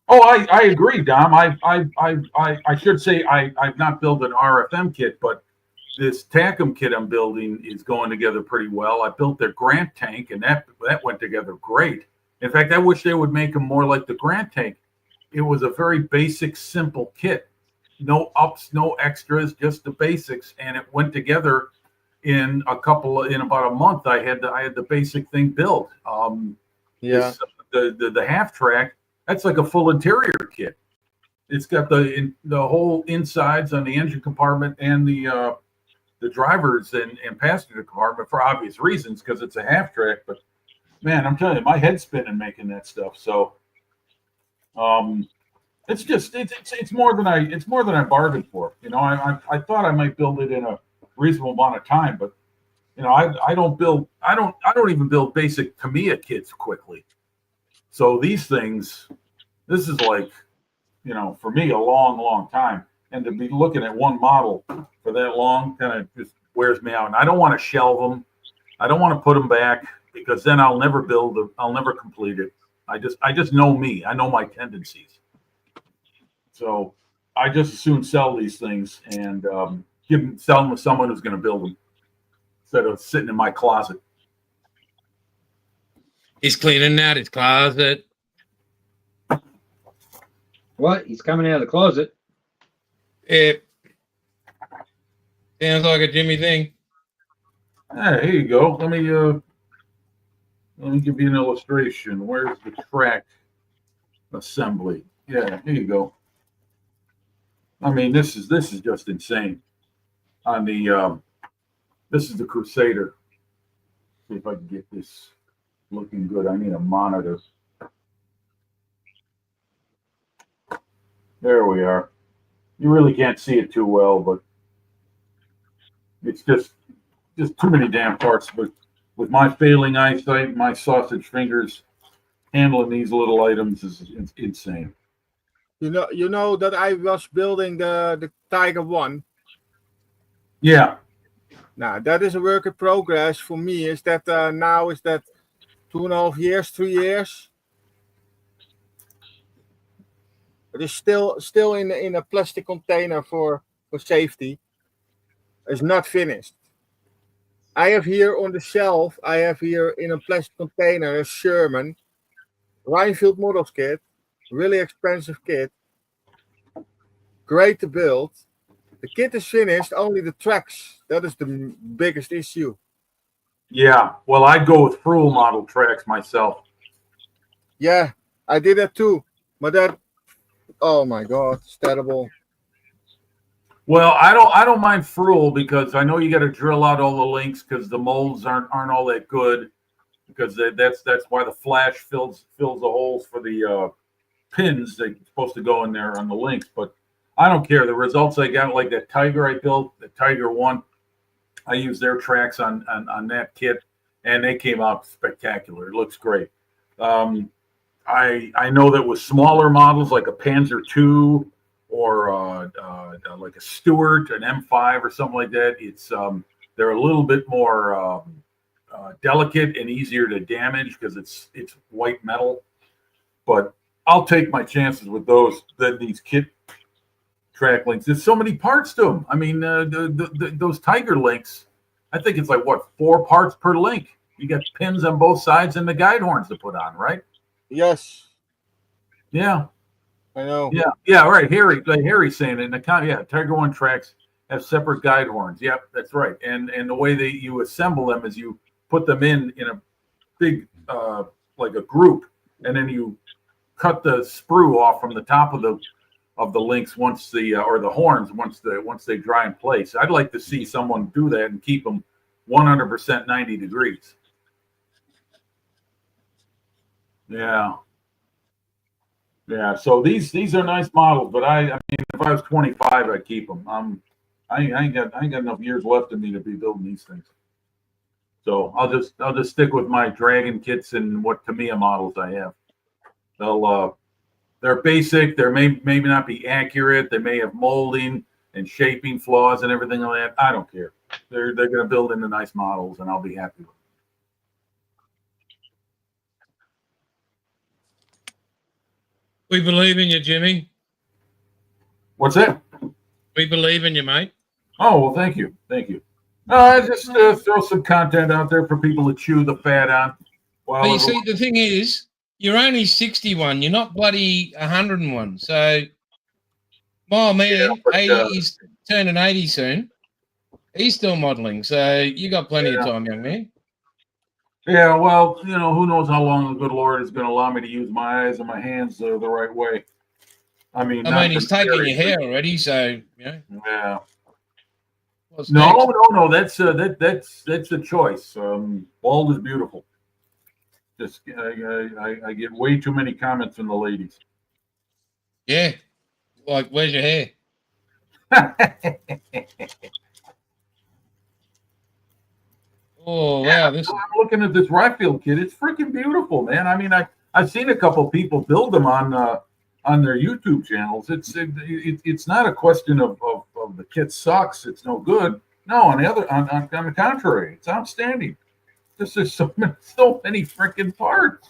Oh, I agree, Dom. I should say I've not built an RFM kit, but this Tacom kit I'm building is going together pretty well. I built their Grant tank, and that went together great. In fact, I wish they would make them more like the Grant tank. It was a very basic, simple kit. No ups, no extras, just the basics, and it went together in about a month. I had the basic thing built. The half track, that's like a full interior kit. It's got the whole insides on the engine compartment and the driver's and passenger compartment for obvious reasons because it's a half track. But man, I'm telling you, my head's spinning making that stuff. So it's more than I bargained for. You know, I thought I might build it in a reasonable amount of time, but you know, I don't even build basic Tamiya kits quickly. So these things, this is like, you know, for me, a long time. And to be looking at one model for that long kind of just wears me out. And I don't want to shelve them. I don't want to put them back because then I'll never build them. I'll never complete it. I just know me. I know my tendencies. So I just as soon sell these things and sell them to someone who's going to build them instead of sitting in my closet. He's cleaning out his closet. What? He's coming out of the closet. Yeah. Sounds like a Jimmy thing. Hey, here you go. Let me give you an illustration. Where's the track assembly? Yeah, here you go. I mean, this is just insane. On the this is the Crusader. See if I can get this looking good. I need a monitor. There we are. You really can't see it too well, but it's just too many damn parts. But with my failing eyesight, my sausage fingers, handling these little items is insane. You know that I was building the Tiger One. Yeah. Now that is a work in progress for me. Is that now is that 2.5 years, 3 years? It is still in a plastic container for safety. It's not finished. I have here on the shelf. I have here in a plastic container a Sherman Rhinefield Models kit, really expensive kit, great to build. The kit is finished, only the tracks. That is the biggest issue. Yeah. Well, I'd go with Fruhl model tracks myself. Yeah, I did that too. But that, oh my God, it's terrible. Well, I don't mind Fruhl because I know you got to drill out all the links because the molds aren't all that good because that's why the flash fills the holes for the pins that's supposed to go in there on the links. But I don't care. The results I got, like that Tiger I built, the Tiger One, I used their tracks on that kit, and they came out spectacular. It looks great. I know that with smaller models like a Panzer II or like a Stuart, an M5 or something like that, it's they're a little bit more delicate and easier to damage because it's white metal. But I'll take my chances with those than these kit track links. There's so many parts to them. I mean, those Tiger links, I think it's like what, 4 parts per link. You got pins on both sides and the guide horns to put on, right? Yes. Yeah. I know. Yeah, right. Harry's saying it in the comment. Tiger One tracks have separate guide horns. Yep, that's right. And the way you assemble them is you put them in a big like a group, and then you cut the sprue off from the top of the links once or the horns once they dry in place. I'd like to see someone do that and keep them 100% 90 degrees. Yeah. Yeah, so these are nice models, but I mean, if I was 25, I'd keep them. I ain't got enough years left in me to be building these things. So I'll just stick with my Dragon kits and what Tamiya models I have. They're basic. They maybe not be accurate. They may have molding and shaping flaws and everything like that. I don't care. They're going to build into nice models, and I'll be happy with it. We believe in you, Jimmy. What's that? We believe in you, mate. Oh, well, thank you. I just throw some content out there for people to chew the fat on. Well, but you see, the thing is, you're only 61. You're not bloody 101. So, my man, he's turning 80 soon. He's still modelling. So, you got plenty of time, young man. Yeah, well, who knows how long the good Lord is going to allow me to use my eyes and my hands the right way. I mean, he's taking your hair already, so Yeah. No. That's a choice. Bald is beautiful. Just I get way too many comments from the ladies. Yeah, like, where's your hair? Oh wow! I'm looking at this Rhinefield kit. It's freaking beautiful, man. I mean, I've seen a couple people build them on their YouTube channels. It's not a question of the kit sucks. It's no good. No, on the contrary, it's outstanding. There's so many freaking parts.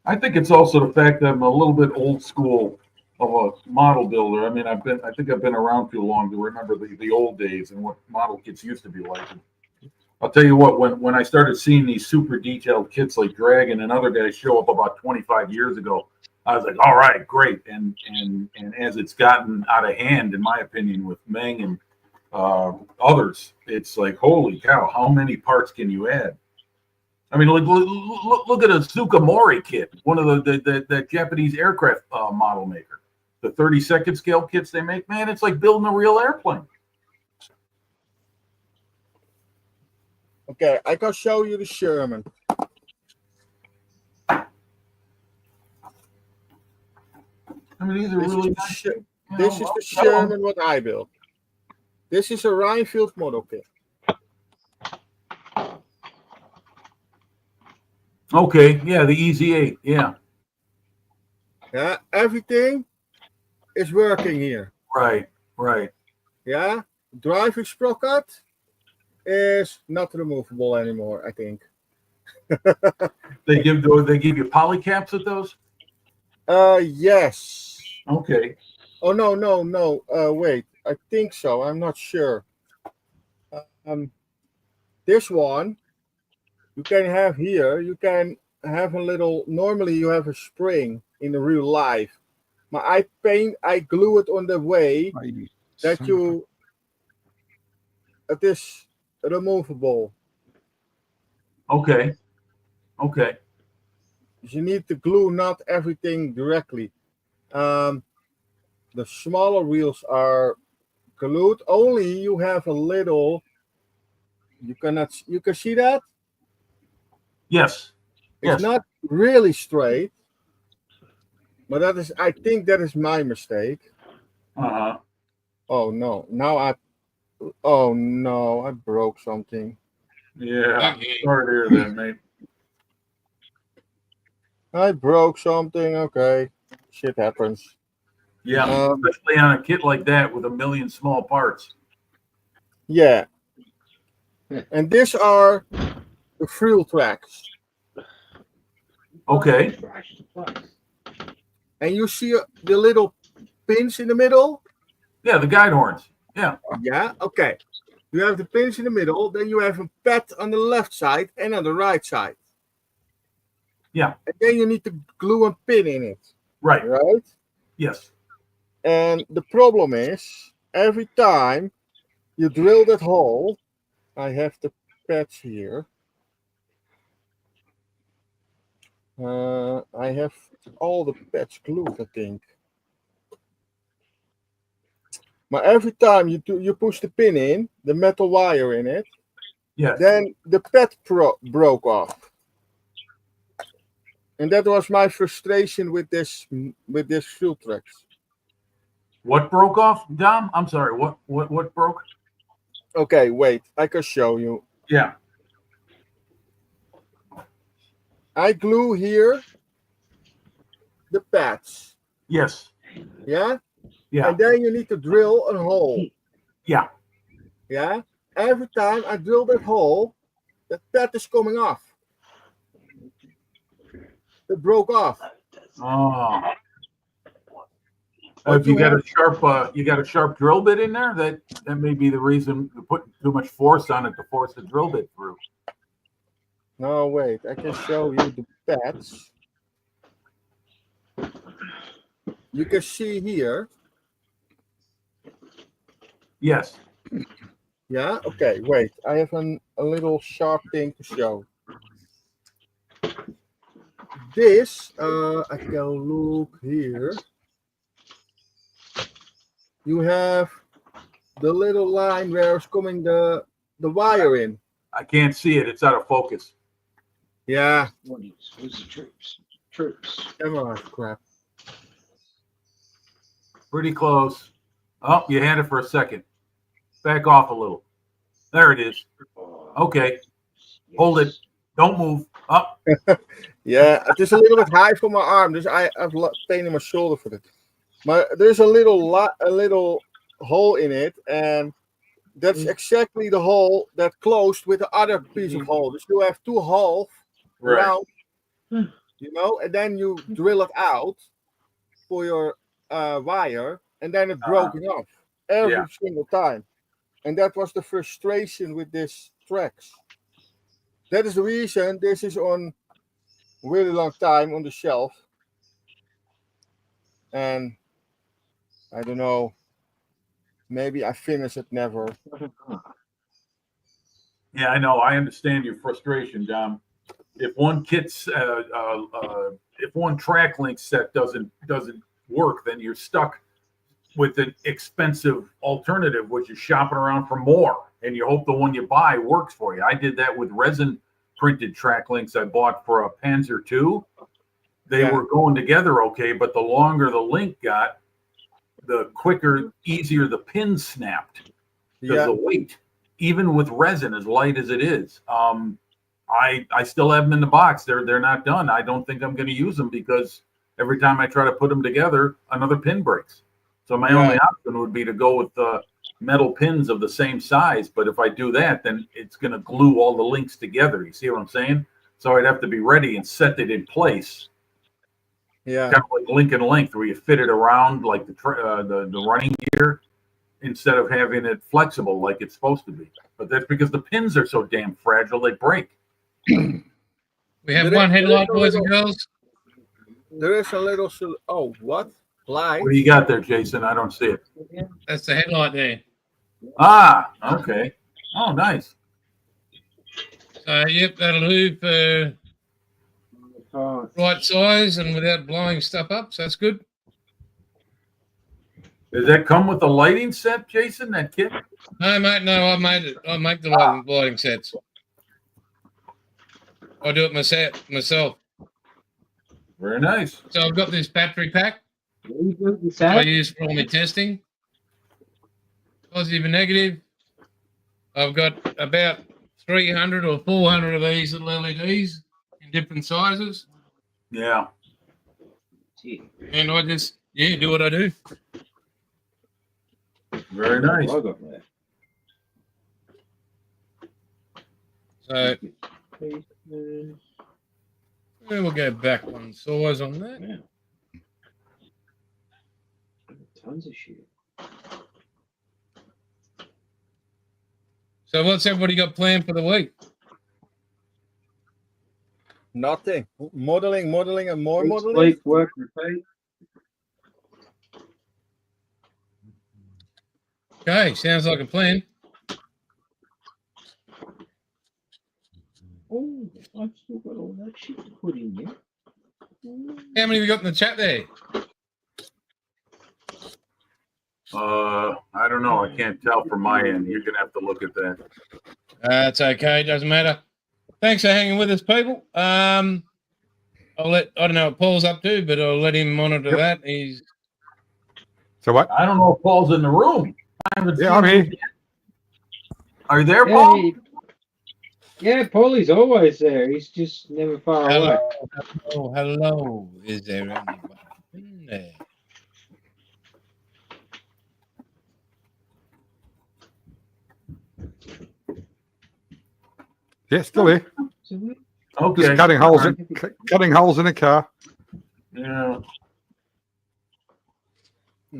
I think it's also the fact that I'm a little bit old school of a model builder. I mean, I think I've been around too long to remember the old days and what model kits used to be like. I'll tell you what, when I started seeing these super detailed kits like Dragon and other guys show up about 25 years ago, I was like, all right, great. And as it's gotten out of hand, in my opinion, with Meng and others, it's like, holy cow, how many parts can you add? I mean, look at a Tsukamori kit, one of the Japanese aircraft model maker. The 32nd scale kits they make, man, it's like building a real airplane. Okay, I can show you the Sherman. I mean, these are really nice. This is the Sherman what I built. This is a Rhinefield model kit. Okay, yeah, the Easy 8, yeah. Yeah, everything is working here. Right, right. Yeah, driving sprocket is not removable anymore, I think. They give you polycaps with those? Yes. Okay. Oh no. Wait, I think so. I'm not sure. This one you can have here. You can have a little. Normally, you have a spring in the real life. But I glue it on the way that it is removable. Okay. Okay. You need to glue not everything directly. The smaller wheels are glued. Only you have a little. You can see that? Yes. It's not really straight. But I think that is my mistake. Uh-huh. Oh no. I broke something. Yeah. Okay. Sorry to hear that, mate. I broke something. Okay. Shit happens. Yeah. Especially on a kit like that with a million small parts. Yeah. And these are the frill tracks. Okay. And you see the little pins in the middle? Yeah, the guide horns. Yeah. Yeah, okay. You have the pins in the middle, then you have a pad on the left side and on the right side. Yeah. And then you need to glue a pin in it. Right. Right? Yes. And the problem is, every time you drill that hole, I have the pads here. I have all the pads glued, I think. But every time you push the pin in, the metal wire in it, Yes. then the pad broke off. And that was my frustration with this field tracks. What broke off, Dom? I'm sorry. What broke? Okay, wait, I can show you. Yeah. I glue here the pads. Yes. Yeah? Yeah. And then you need to drill a hole. Yeah. Yeah? Every time I drill that hole, the pad is coming off. It broke off. Oh. If you got a sharp drill bit in there, that may be the reason you're putting too much force on it to force the drill bit through. No, wait, I can show you the pads. You can see here. Yes. Yeah, okay, wait. I have a little sharp thing to show. This, I can look here. You have the little line where it's coming the wire in. I can't see it. It's out of focus. Yeah. Who's the troops? Camera crap. Pretty close. Oh, you had it for a second. Back off a little. There it is. Okay. Hold it. Don't move. Up. Yeah, it is a little bit high for my arm. This I have pain in my shoulder for it. But there's a little hole in it, and that's exactly the hole that closed with the other piece of hole. So you have two holes around, and then you drill it out for your wire, and then it's broken off every single time. And that was the frustration with this tracks. That is the reason this is on a really long time on the shelf. and I don't know. Maybe I finish it never. Yeah, I know. I understand your frustration, John. If one kit's if one track link set doesn't work, then you're stuck with an expensive alternative, which is shopping around for more, and you hope the one you buy works for you. I did that with resin printed track links I bought for a Panzer II. They Yeah. were going together okay, but the longer the link got, the quicker, easier the pin snapped because Yeah, the weight, even with resin as light as it is. I still have them in the box. They're not done. I don't think I'm going to use them because every time I try to put them together, another pin breaks. So my only option would be to go with the metal pins of the same size. But if I do that, then it's going to glue all the links together. You see what I'm saying? So I'd have to be ready and set it in place, yeah, kind of like link and length, where you fit it around like the running gear instead of having it flexible like it's supposed to be. But that's because the pins are so damn fragile they break. We have There one is- headlight, there is boys a and girls. there is a little. Oh, what? Light? What do you got there, Jason? I don't see it. That's the headlight there. Ah, okay. Oh, nice. So, yep, that'll do for right size and without blowing stuff up. So that's good. Does that come with the lighting set, Jason? That kit? No, mate, no, I made it. I make the lighting sets. I do it myself. Very nice. So I've got this battery pack I use for all my testing. Positive and negative. I've got about 300 or 400 of these little LEDs in different sizes. Yeah. And I just, do what I do. Very nice. So we'll go back one size on that. Yeah. Tons of shit. So what's everybody got planned for the week? Nothing. Modeling, and more Each modeling. week, work, repeat. Okay, sounds like a plan. Oh, I've still got all that shit to put in there. How many have we got in the chat there? I don't know. I can't tell from my end. You're gonna have to look at that. That's okay, doesn't matter. Thanks for hanging with us, people. I don't know what Paul's up to, but I'll let him monitor that. He's So what? I don't know if Paul's in the room. I haven't Yeah, I'm seen him here. yet. Are you there, Paul? Yeah, Paulie's always there. He's just never far away. hello. Is there anybody in there? Yeah, still here. Okay. Just cutting holes in a car. Yeah. I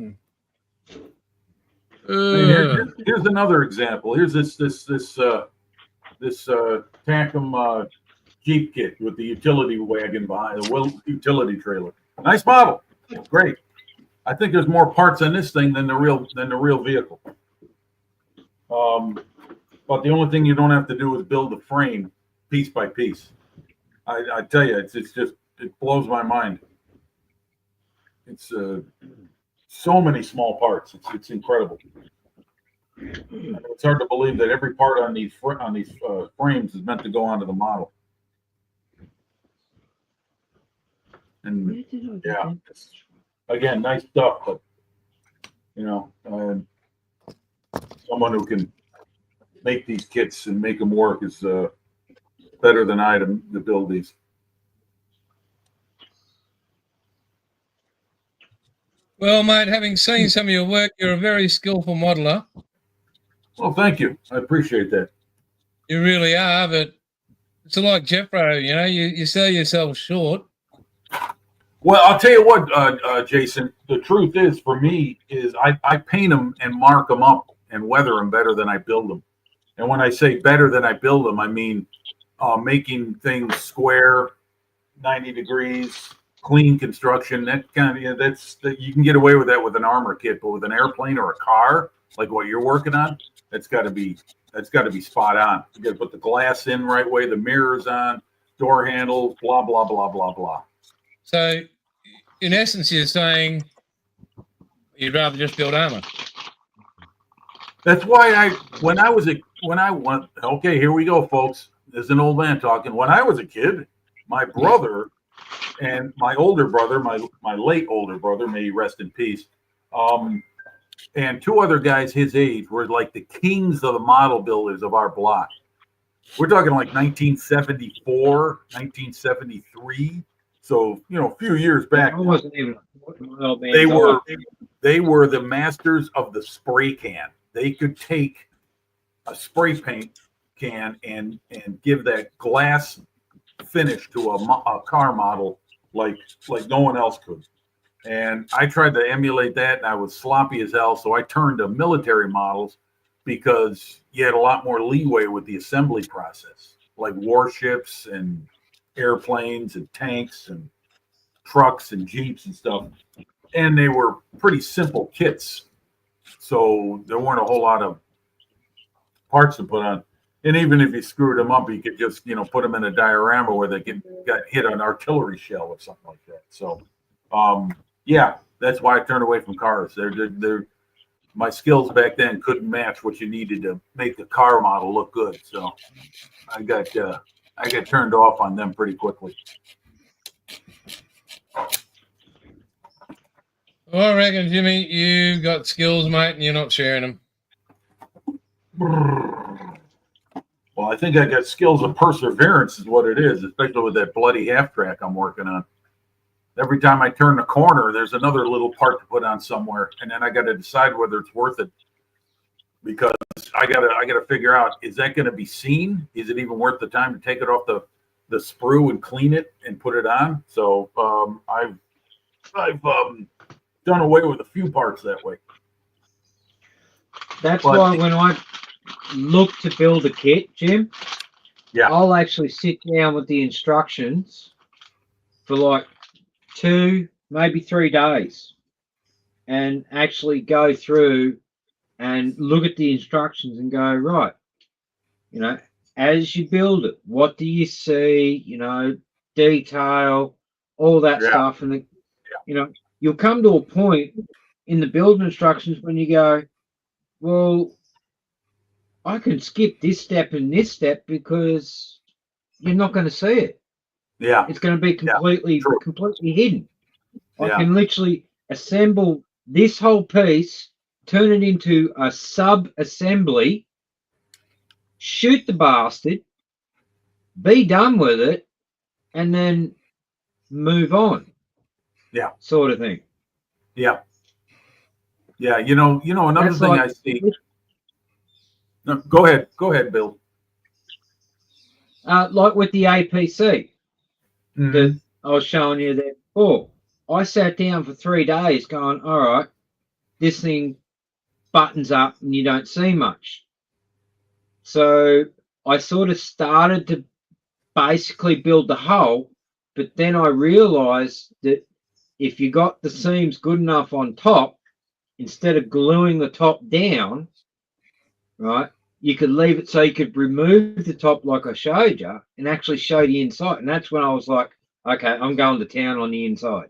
mean, here's another example. Here's this Tacom Jeep kit with the utility wagon behind the utility trailer. Nice model, great. I think there's more parts on this thing than the real vehicle. But the only thing you don't have to do is build the frame piece by piece. I tell you, it's just it blows my mind. It's so many small parts. It's incredible. It's hard to believe that every part on these frames is meant to go onto the model. And yeah, it's, again, nice stuff, but someone who can make these kits and make them work is better than I to build these. Well, mate, having seen some of your work, you're a very skillful modeler. Well, thank you. I appreciate that. You really are, but it's like Jeffro, you sell yourself short. Well, I'll tell you what, Jason, the truth is for me is I paint them and mark them up and weather them better than I build them. And when I say better than I build them, I mean making things square, 90 degrees, clean construction. That kind of you can get away with that with an armor kit, but with an airplane or a car like what you're working on, that's got to be spot on. You got to put the glass in right way, the mirrors on, door handles, blah blah blah blah blah. So, in essence, you're saying you'd rather just build armor. That's why when I went, okay, here we go, folks. There's an old man talking. When I was a kid, my brother and my older brother, my late older brother, may he rest in peace, and two other guys his age were like the kings of the model builders of our block. We're talking like 1974, 1973. So, a few years back. I wasn't even. They were the masters of the spray can. They could take a spray paint can and give that glass finish to a car model like no one else could. And I tried to emulate that, and I was sloppy as hell. So I turned to military models because you had a lot more leeway with the assembly process, like warships and airplanes and tanks and trucks and jeeps and stuff. And they were pretty simple kits. So there weren't a whole lot of parts to put on. And even if you screwed them up, you could just, put them in a diorama where they got hit on an artillery shell or something like that. So, yeah, that's why I turned away from cars. My skills back then couldn't match what you needed to make the car model look good. So I got turned off on them pretty quickly. Well, I reckon, Jimmy, you got skills, mate, and you're not sharing them. Well, I think I got skills of perseverance is what it is, especially with that bloody half track I'm working on. Every time I turn the corner, there's another little part to put on somewhere, and then I got to decide whether it's worth it, because I gotta figure out, is that going to be seen? Is it even worth the time to take it off the sprue and clean it and put it on? So I've done away with a few parts that way. Why when I look to build a kit, Jim, I'll actually sit down with the instructions for like 2, maybe 3 days and actually go through and look at the instructions and go, right, as you build it, what do you see, detail, all that stuff. And, you'll come to a point in the build instructions when you go, well, I can skip this step and this step because you're not going to see it. Yeah. It's going to be completely hidden. I can literally assemble this whole piece, turn it into a sub-assembly, shoot the bastard, be done with it, and then move on. Yeah. Sort of thing. Yeah. Yeah. Another thing I see. No, go ahead, Bill. Like with the APC that I was showing you there before. I sat down for 3 days going, all right, this thing buttons up and you don't see much. So I sort of started to basically build the hull, but then I realized that if you got the seams good enough on top, instead of gluing the top down, right, you could leave it so you could remove the top like I showed you and actually show the inside. And that's when I was like, okay, I'm going to town on the inside.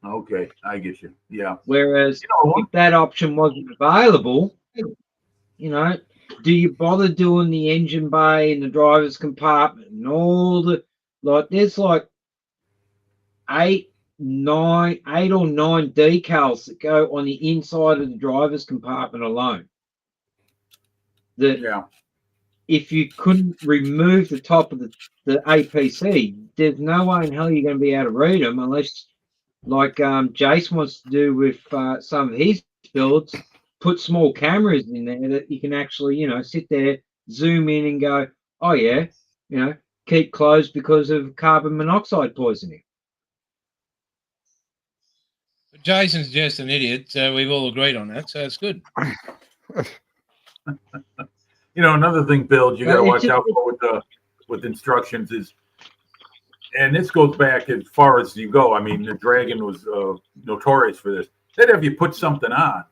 Okay. I get you. Yeah. Whereas if that option wasn't available, do you bother doing the engine bay and the driver's compartment and all the, there's like 8 or 9 decals that go on the inside of the driver's compartment alone. That if you couldn't remove the top of the APC, there's no way in hell you're going to be able to read them unless, like Jace wants to do with some of his builds, put small cameras in there that you can actually, sit there, zoom in and go, oh yeah, keep closed because of carbon monoxide poisoning. Jason's just an idiot, so we've all agreed on that, so it's good. Another thing, Bill, you got to watch out for with instructions is and this goes back as far as you go. I mean, the Dragon was notorious for this. They'd have you put something on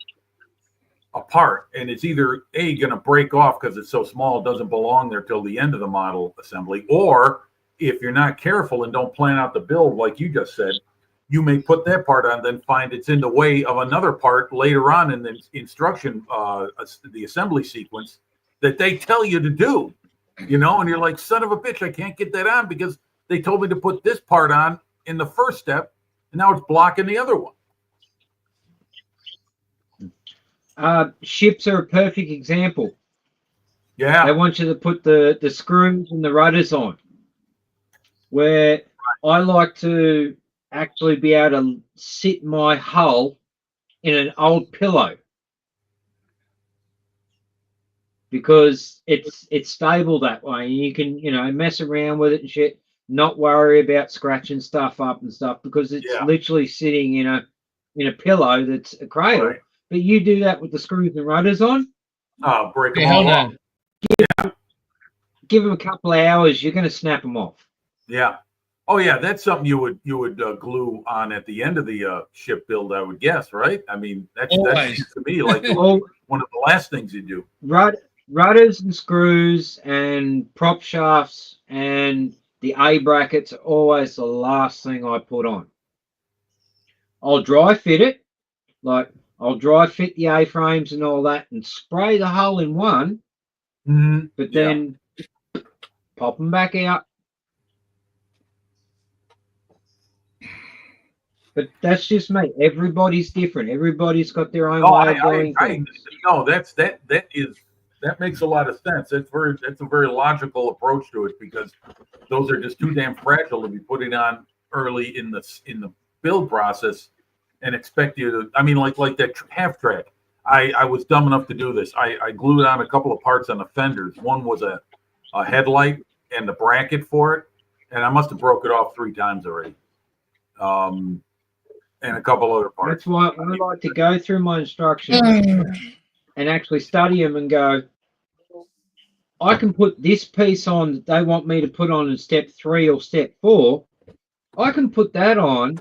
a part, and it's either A, going to break off because it's so small, it doesn't belong there till the end of the model assembly, or if you're not careful and don't plan out the build, like you just said, you may put that part on, then find it's in the way of another part later on in the instruction, the assembly sequence that they tell you to do, and you're like, son of a bitch, I can't get that on because they told me to put this part on in the first step, and now it's blocking the other one. Ships are a perfect example. Yeah. They want you to put the screws and the rudders on. Where I like to actually be able to sit my hull in an old pillow because it's stable that way. You can mess around with it and shit, not worry about scratching stuff up and stuff because it's literally sitting in a pillow that's a cradle. Right. But you do that with the screws and rudders on. Oh, break them all off. Give them a couple of hours, you're going to snap them off. Yeah. Oh yeah, that's something you would glue on at the end of the ship build, I would guess, right? I mean, that seems to me like one of the last things you do. Rudders and screws and prop shafts and the A brackets are always the last thing I put on. I'll dry fit it, I'll dry fit the A-frames and all that and spray the hull in one, but then pop them back out. But that's just me. Everybody's different. Everybody's got their own way of doing things. No, that makes a lot of sense. That's a very logical approach to it because those are just too damn fragile to be putting on early in the build process and expect you to. I mean, like that half track. I was dumb enough to do this. I glued on a couple of parts on the fenders. One was a headlight and the bracket for it, and I must have broke it off 3 times already. And a couple other parts. That's why I like to go through my instructions and actually study them and go, I can put this piece on that they want me to put on in step 3 or step 4. I can put that on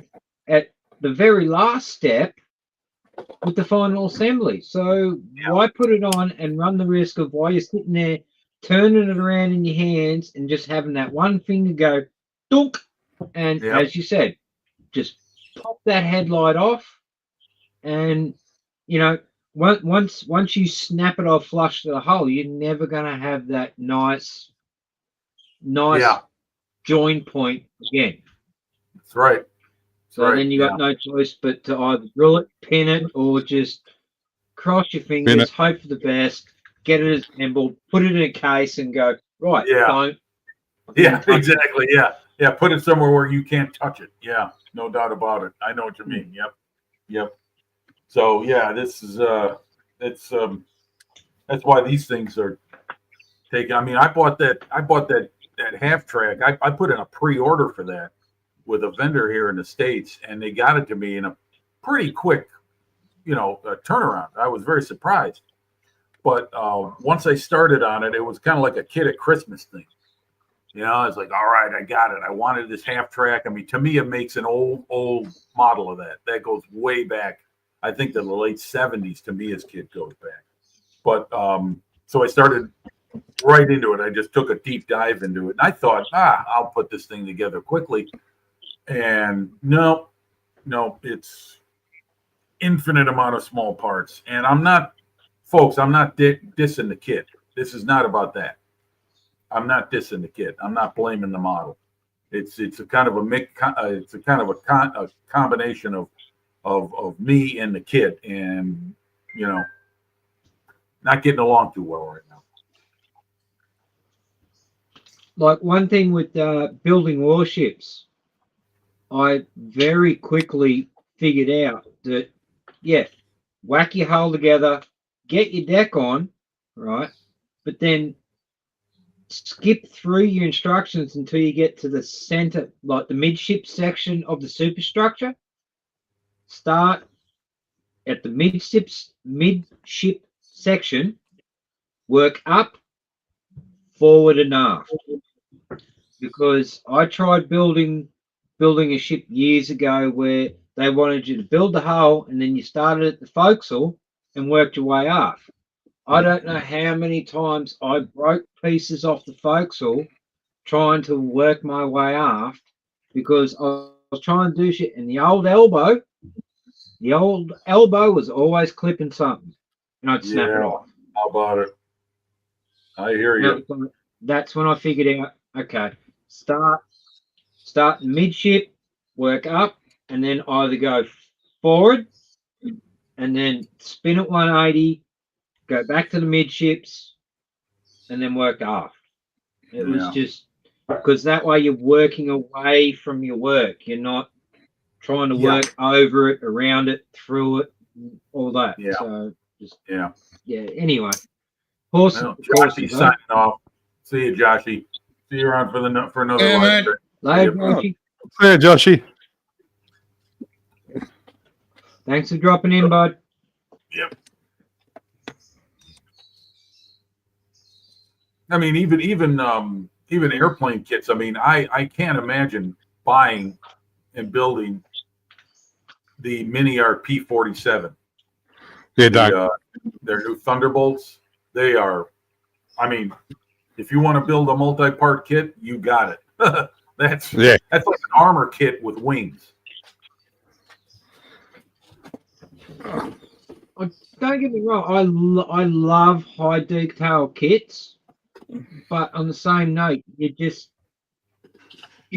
at the very last step with the final assembly. So why put it on and run the risk of while you're sitting there turning it around in your hands and just having that one finger go dunk, and as you said, just pop that headlight off, and once you snap it off flush to the hull, you're never going to have that nice join point again. That's right. So then you got no choice but to either drill it, pin it, or just cross your fingers, hope for the best, get it assembled, put it in a case, and go right. Don't. Yeah, exactly. Yeah. Put it somewhere where you can't touch it. Yeah, no doubt about it. I know what you mean. Yep. So yeah, this is that's why these things are taken. I mean, I bought that half track. I put in a pre-order for that with a vendor here in the States, and they got it to me in a pretty quick, turnaround. I was very surprised. But once I started on it, it was kind of like a kid at Christmas thing. I was like, all right, I got it. I wanted this half track. I mean, to me, it makes an old model of that. That goes way back. I think to the late 70s to me as kid goes back. But so I started right into it. I just took a deep dive into it. And I thought, I'll put this thing together quickly. And no, it's infinite amount of small parts. And I'm not dissing the kit. This is not about that. I'm not dissing the kit. I'm not blaming the model. It's a kind of a combination of me and the kit, and not getting along too well right now. Like one thing with building warships, I very quickly figured out that whack your hull together, get your deck on, right, but then skip through your instructions until you get to the center, like the midship section of the superstructure. Start at the midship section, work up, forward and aft. because I tried building a ship years ago where they wanted you to build the hull and then you started at the forecastle and worked your way up. I don't know how many times I broke pieces off the forecastle trying to work my way aft because I was trying to do shit, and the old elbow was always clipping something, and I'd snap it off. How about it? I hear you. That's when I figured out, okay, start midship, work up, and then either go forward and then spin at 180, go back to the midships, and then work aft. It was just because that way you're working away from your work. You're not trying to work over it, around it, through it, all that. Yeah. So just Yeah. Anyway, Joshy's signing off. See you, Joshy. See you around for another live stream. Later, Joshy. Yeah, Joshy. Thanks for dropping in, bud. Yep. I mean, even airplane kits. I mean, I can't imagine buying and building the Mini Art P-47. Yeah, their new Thunderbolts. They are. I mean, if you want to build a multi-part kit, you got it. That's like an armor kit with wings. Don't get me wrong. I love high detail kits, but on the same note, you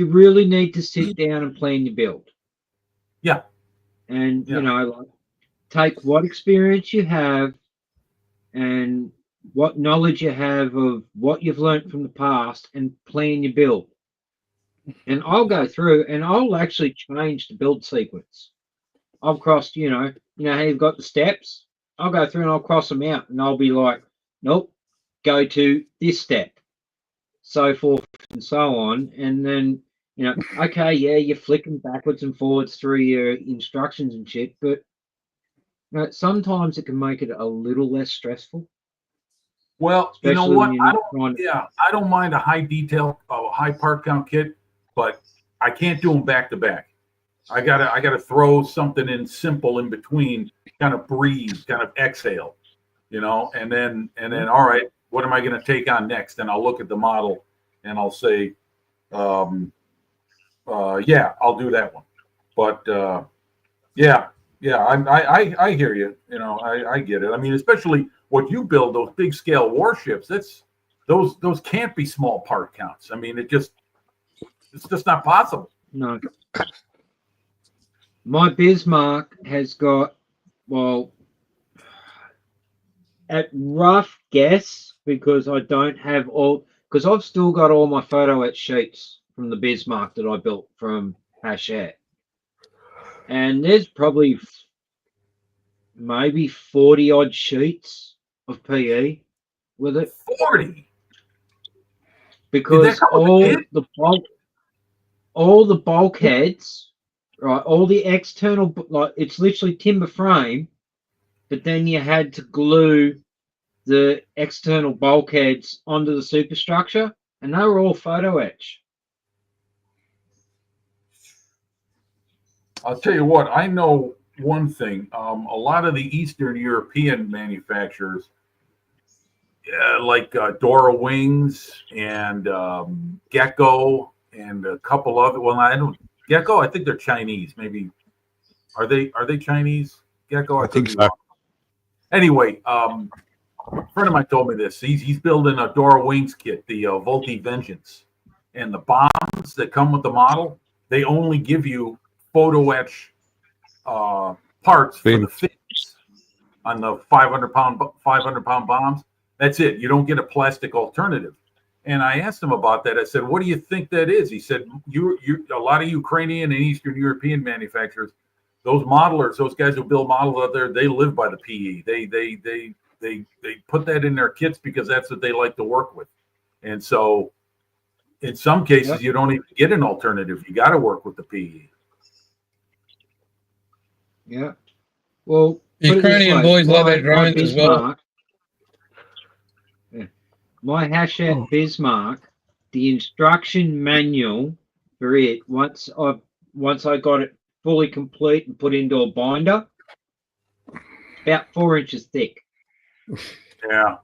really need to sit down and plan your build. Yeah. And you know, like, take what experience you have and what knowledge you have of what you've learned from the past and plan your build. And I'll go through and I'll actually change the build sequence. I've crossed, you know how you've got the steps. I'll go through and I'll cross them out and I'll be like, nope, go to this step, so forth and so on. And then, okay, yeah, you're flicking backwards and forwards through your instructions and shit, but sometimes it can make it a little less stressful. Well, you know what? I don't mind a high detail, high part count kit, but I can't do them back to back. I gotta throw something in simple in between, kind of breathe, kind of exhale, and then all right, what am I gonna take on next? And I'll look at the model and I'll say, yeah, I'll do that one. But yeah, I hear you. I get it. I mean, especially what you build, those big scale warships. Those can't be small part counts. I mean, it's just not possible. No. My Bismarck has got, well, at rough guess, because I don't have because I've still got all my photo etch sheets from the Bismarck that I built from Hachette. And there's probably maybe 40 odd sheets of PE with it. 40? Because all the bulkheads, right, all the external, like, it's literally timber frame, but then you had to glue the external bulkheads onto the superstructure, and they were all photo etch. I'll tell you what, I know one thing. A lot of the Eastern European manufacturers, like Dora Wings and Gecko and a couple of it. Well, I don't. Gecko, I think they're Chinese. Maybe are they Chinese? Gecko, I think so. Anyway, a friend of mine told me this. He's building a Dora Wings kit, the Volti Vengeance, and the bombs that come with the model, they only give you photo etch parts for the fins on the 500-pound bombs. That's it. You don't get a plastic alternative. And I asked him about that. I said, "What do you think that is?" He said, "You a lot of Ukrainian and Eastern European manufacturers, those modelers, those guys who build models out there, they live by the PE. They put that in their kits because that's what they like to work with. And so, in some cases, you don't even get an alternative. You got to work with the PE." Yeah. Well, Ukrainian boys love their drones as well. My Hachette Bismarck the instruction manual for it, once I got it fully complete and put into a binder, about 4 inches thick. Yeah.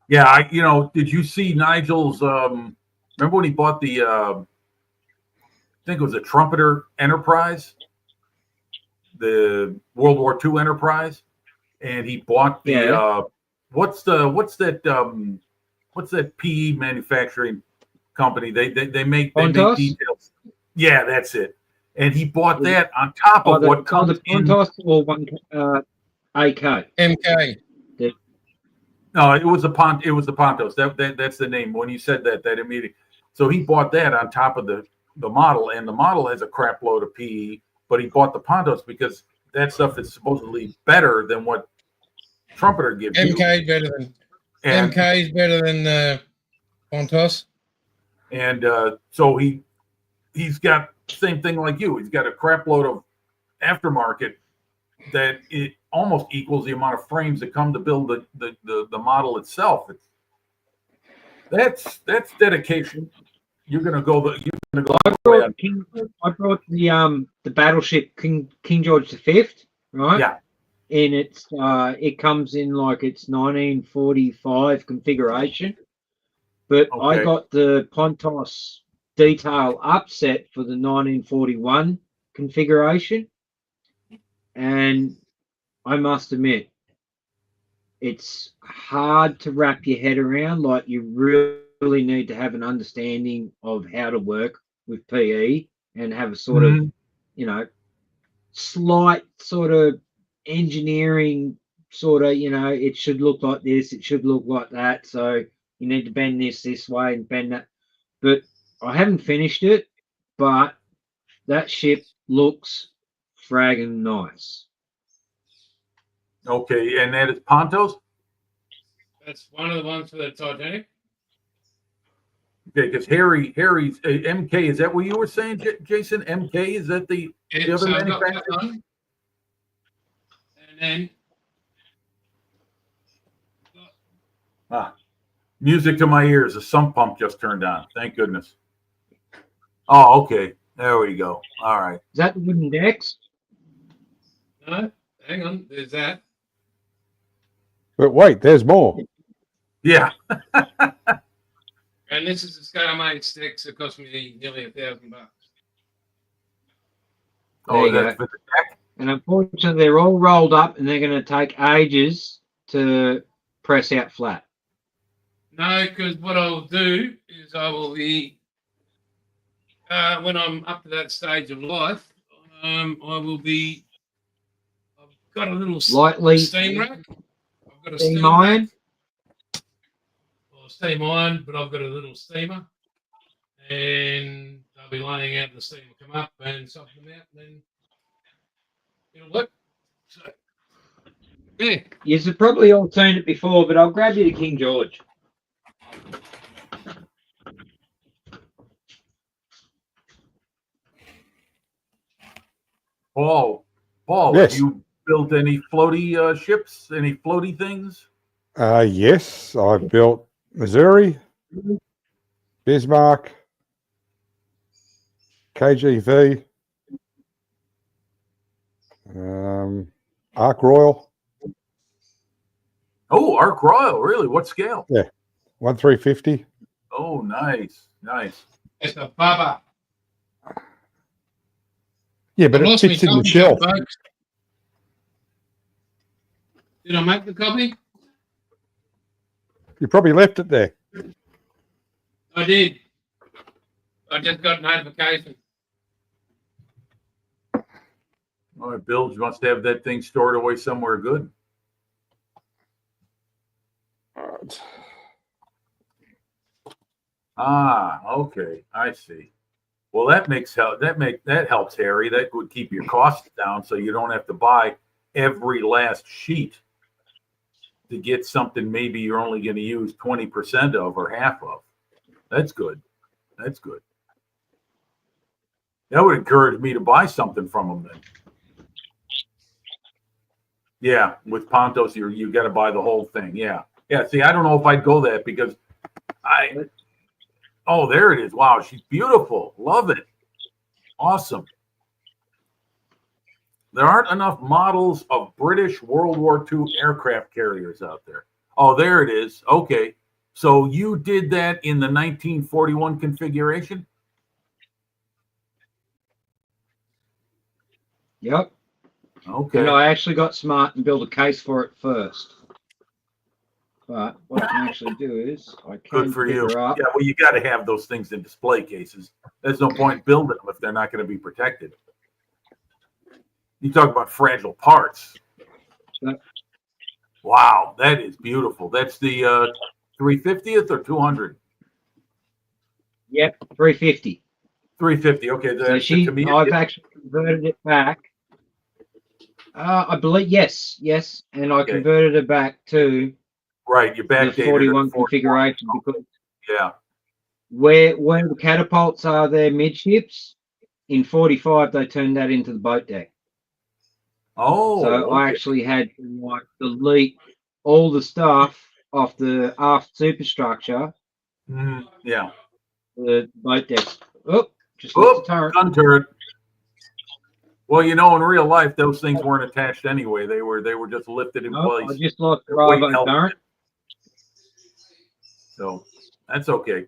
Yeah, did you see Nigel's remember when he bought the I think it was a Trumpeter Enterprise, the World War II Enterprise, and he bought the what's that PE manufacturing company? They make details. Yeah, that's it. And he bought that on top of what comes the Pontos or one AK. MK. No, it was the Pontos. That's the name. When you said that immediately. So he bought that on top of the model, and the model has a crap load of PE, but he bought the Pontos because that stuff is supposedly better than what Trumpeter gives you. MK is better than Pontos. And so he's got the same thing like you. He's got a crap load of aftermarket that it almost equals the amount of frames that come to build the model itself. That's dedication. You're gonna go. I brought the battleship King George V, right? Yeah. And it comes in like its 1945 configuration, but I got the Pontos detail upset for the 1941 configuration, and I must admit, it's hard to wrap your head around. Like, you really need to have an understanding of how to work with PE and have a sort of, slight sort of engineering sort of, it should look like this, it should look like that. So you need to bend this way and bend that. But I haven't finished it, but that ship looks fragging nice. Okay, and that is Pontos? That's one of the ones for the Titanic. Okay, because Harry's MK, is that what you were saying, Jason? MK, is that the other manufacturer? And then Music to my ears. The sump pump just turned on. Thank goodness. Oh, okay. There we go. All right. Is that the wooden decks? No, hang on. There's that. But wait, there's more. Yeah. And this is the scale-made sticks. It cost me nearly $1,000. Oh, that's for the deck? And unfortunately, they're all rolled up, and they're going to take ages to press out flat. No, because what I'll do is I will be, when I'm up to that stage of life, I will be, I've got a little steam rack. I've got a steam iron. Well, steam iron, but I've got a little steamer. And they'll be laying out, and the steam will come up and soften them out, and then it'll work. So, yeah. You've probably all seen it before, but I'll grab you to King George. Paul, yes. Have you built any floaty ships, any floaty things? Yes, I've built Missouri, Bismarck, KGV, Ark Royal. Oh, Ark Royal, really? What scale? Yeah, 1/350. Oh, nice. It's a Baba. Yeah, but it fits in the shelf. Did I make the copy? You probably left it there. I did. I just got notification. All right, Bill, you must have that thing stored away somewhere good. Okay, I see. Well, that helps, Harry. That would keep your costs down, so you don't have to buy every last sheet to get something maybe you're only going to use 20% of or half of. That's good. That would encourage me to buy something from them then. Yeah, with Pontos, you got to buy the whole thing. Yeah. See, I don't know if I'd go that because Oh, there it is. Wow, she's beautiful. Love it. Awesome. There aren't enough models of British World War II aircraft carriers out there. Oh, there it is. Okay. So you did that in the 1941 configuration? Yep. Okay. And I actually got smart and built a case for it first. But what I can actually do is I can Good for pick you. her up. Yeah, well, you got to have those things in display cases. There's no point building them if they're not going to be protected. You talk about fragile parts. Yep. Wow, that is beautiful. That's the 350th or 200? Yep, 350. 350. Okay, So that's the Tamiya. I've actually converted it back. I believe yes, and I Okay. converted it back to Right, you the backdated 41 it. 41. configuration because Yeah. where the catapults are there midships, in 45 they turned that into the boat deck. Oh, So I okay. actually had to like delete all the stuff off the aft superstructure, Yeah. the boat decks. Oh, just lost the turret. Gun turret. Well, you know, in real life, those things weren't attached anyway. They were just lifted in No, I place. just lost the Weight Bravo helped turret. it. So that's okay.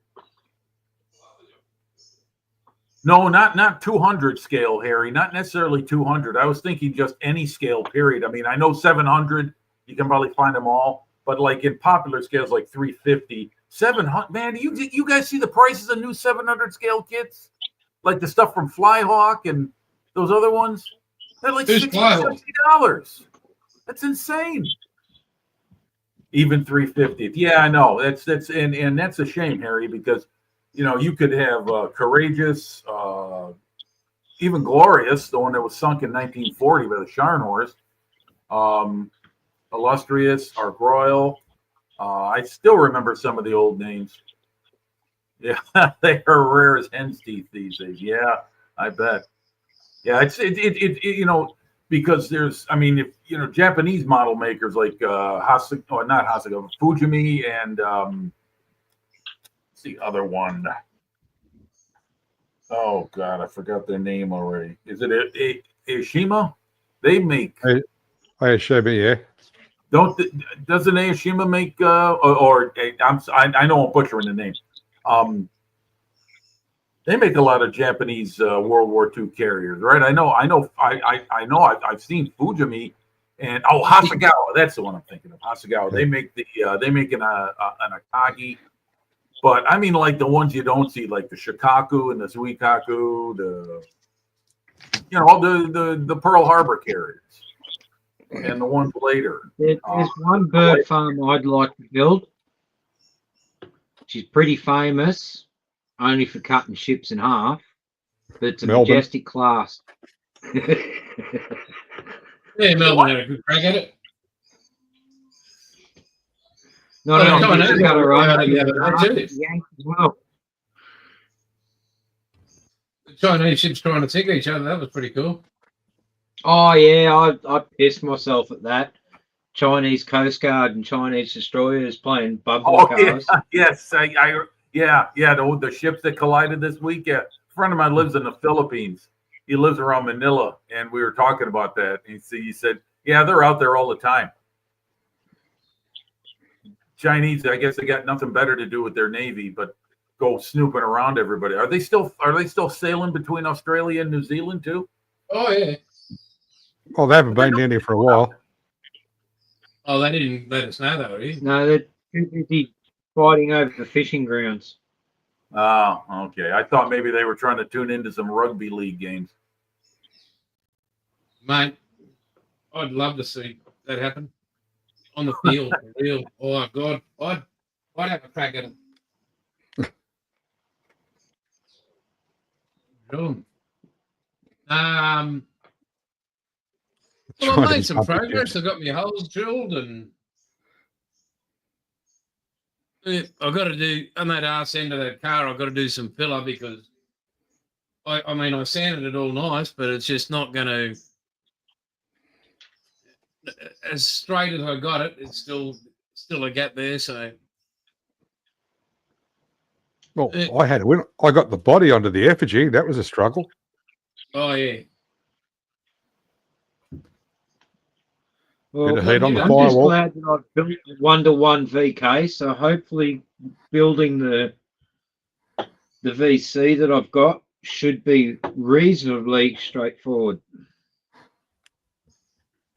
No, not 200 scale, Harry. Not necessarily 200. I was thinking just any scale, period. I mean, I know 700. You can probably find them all. But like in popular scales, like 350, 700. Man, do you guys see the prices of new 700 scale kits? Like the stuff from Flyhawk and those other ones? They're like Who's $60, $70. That's insane. Even 350. Yeah, I know. That's and that's a shame, Harry, because you know you could have Courageous, even Glorious, the one that was sunk in 1940 by the Scharnhorst, Illustrious, Ark Royal. I still remember some of the old names. Yeah, they are rare as hen's teeth these days. Yeah, I bet. Yeah, it you know, because there's, I mean, if you know, Japanese model makers like Hasegawa, or not Hasegawa, Fujimi, and what's the other one? Oh God, I forgot their name already. Is it Aoshima? They make. I should be, yeah. Doesn't Aoshima make I know I'm butchering the name. They make a lot of Japanese World War II carriers, right? I know I've seen Fujimi and Hasegawa. That's the one I'm thinking of. Hasegawa. They make an Akagi, but I mean like the ones you don't see, like the Shikaku and the Zuikaku, the Pearl Harbor carriers, and the ones later. There's one bird farm I'd like to build. She's pretty famous, only for cutting ships in half, but it's a Melbourne. majestic class. Yeah, Melbourne had a good crack at it. Not Oh, only no, did she cut her own, yeah, too. Yank as well. The Chinese ships trying to tickle each other. That was pretty cool. Oh yeah, I pissed myself at that. Chinese Coast Guard and Chinese destroyers playing bubble cars. Yes, the ships that collided this week. Yeah, a friend of mine lives in the Philippines. He lives around Manila, and we were talking about that. He said, yeah, they're out there all the time. Chinese, I guess they got nothing better to do with their navy, but go snooping around everybody. Are they still sailing between Australia and New Zealand too? Oh yeah. Well, they haven't been in here for a while. Oh, they didn't let us know that, were you? No, they're too busy fighting over the fishing grounds. Oh, okay. I thought maybe they were trying to tune into some rugby league games. Mate, I'd love to see that happen on the field. For real. Oh God, I'd have a crack at it. Drill 'em. Well, I made some progress. I got my holes drilled, and I've got to do on that arse end of that car. I've got to do some filler because I mean I sanded it all nice, but it's just not going to as straight as I got it. It's still a gap there. So Well, I had to win. I got the body onto the effigy. That was a struggle. Oh yeah. Well, Bit of heat on the I'm just firewall. glad that I've built a 1-to-1 VK. So hopefully, building the VC that I've got should be reasonably straightforward.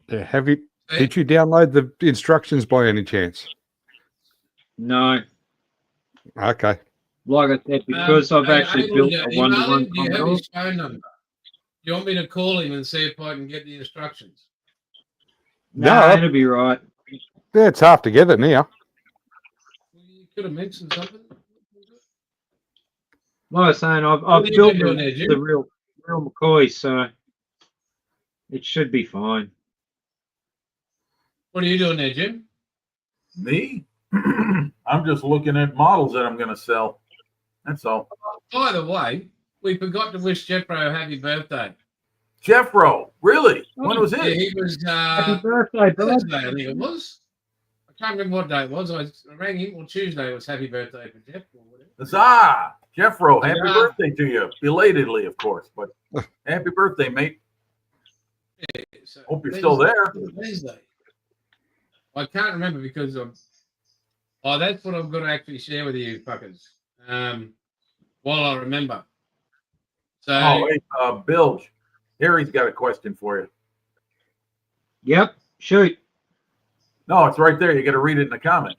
Yeah, did you download the instructions by any chance? No, Okay. like I said, because I've are you actually able built to a email 1-to-1 him? Do you have Commodore. his phone number? Do you want me to call him and see if I can get the instructions? No, No. that'll be right. Yeah, it's half together now. Well, you could have mentioned something. Like I was saying, I've What are you built doing there, Jim? the real McCoy, so it should be fine. What are you doing there, Jim? Me? I'm just looking at models that I'm going to sell. That's all. By the way, we forgot to wish Jeffro a happy birthday. Jeffro, really? When was Yeah, it? he was Happy birthday, bud. Thursday, I think it was. I can't remember what day it was. I rang him. Well, Tuesday was happy birthday for Jeff or whatever. Huzzah! Jeffro, happy Yeah. birthday to you. Belatedly, of course, but happy birthday, mate. Yeah, so Hope you're still there. Wednesday. I can't remember because of. Oh, that's what I've got to actually share with you, fuckers. While I remember. So, Oh, hey, Bilge. Harry's got a question for you. Yep, shoot. No, it's right there. You got to read it in the comment.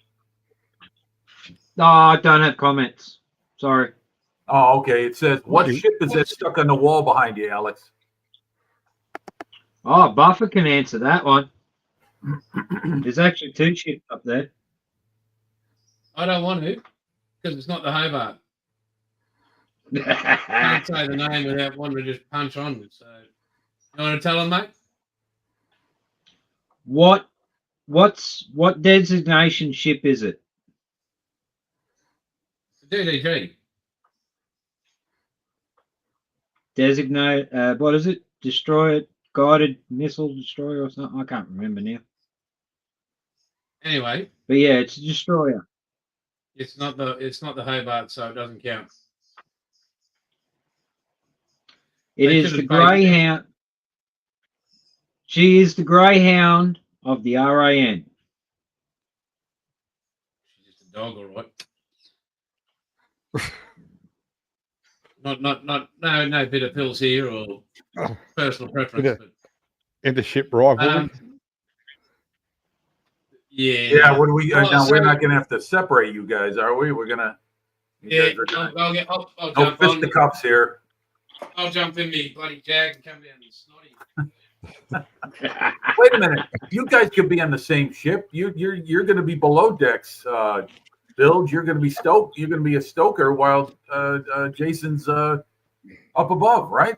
No, I don't have comments. Sorry. Oh, okay. It says, what What? ship is that stuck on the wall behind you, Alex? Oh, Buffer can answer that one. There's actually 2 ships up there. I don't want to because it's not the Hobart. I can't say the name without wanting to just punch on. So, you want to tell them, mate? What designation ship is it? DDG. Designate what is it? Destroyer, guided missile destroyer or something? I can't remember now. Anyway, But yeah, it's a destroyer. it's not the Hobart, so it doesn't count. It They is should the have paid Greyhound. She is the Greyhound of the RAN. She's just a dog, all right. No bitter pills here or personal preference. Bitter. But, Intership rivalry. yeah. Yeah, what do we? Well, now so- we're not going to have to separate you guys, are we? We're gonna. Yeah, Guys are gonna I'll no jump on. fisticuffs here. I'll jump in me bloody jag and come down and snotty. Wait a minute. You guys could be on the same ship. You're going to be below decks. Bilge, you're going to be stoked. You're going to be a stoker while Jason's up above, right?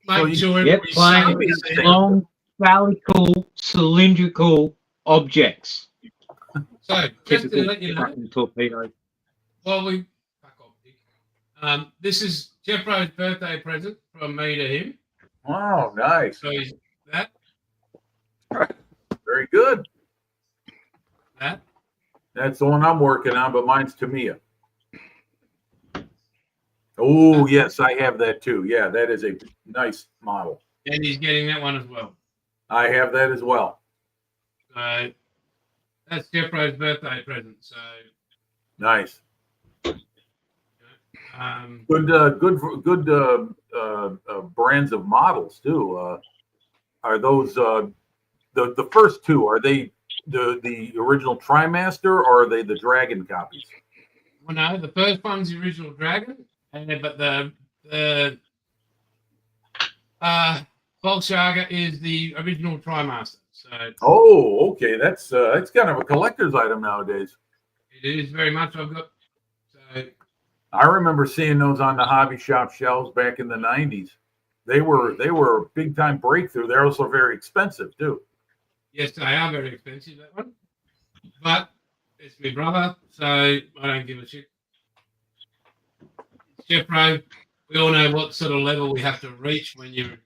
So Make you- sure Yep, everybody's playing safe. the same. long, phallical, cylindrical objects. So just to Typical let you know, fucking torpedo. well, fuck off, Dick. This is Jeffro's birthday present from me to him. Oh, nice. So he's that. Very good. That. That's the one I'm working on, but mine's Tamiya. Oh, yes, I have that too. Yeah, that is a nice model. And he's getting that one as well. I have that as well. So that's Jeffro's birthday present. So Nice. Good brands of models too. Are those the first two? Are they the original TriMaster or are they the Dragon copies? well, no, the first one's the original Dragon, but the Volkswagen is the original TriMaster. So Oh, okay. That's kind of a collector's item nowadays. it is very much. I've got. So I remember seeing those on the hobby shop shelves back in the 90s. They were a big time breakthrough. They're also very expensive too. yes, they are very expensive, that one. But it's my brother, so I don't give a shit. Jeffro, we all know what sort of level we have to reach when you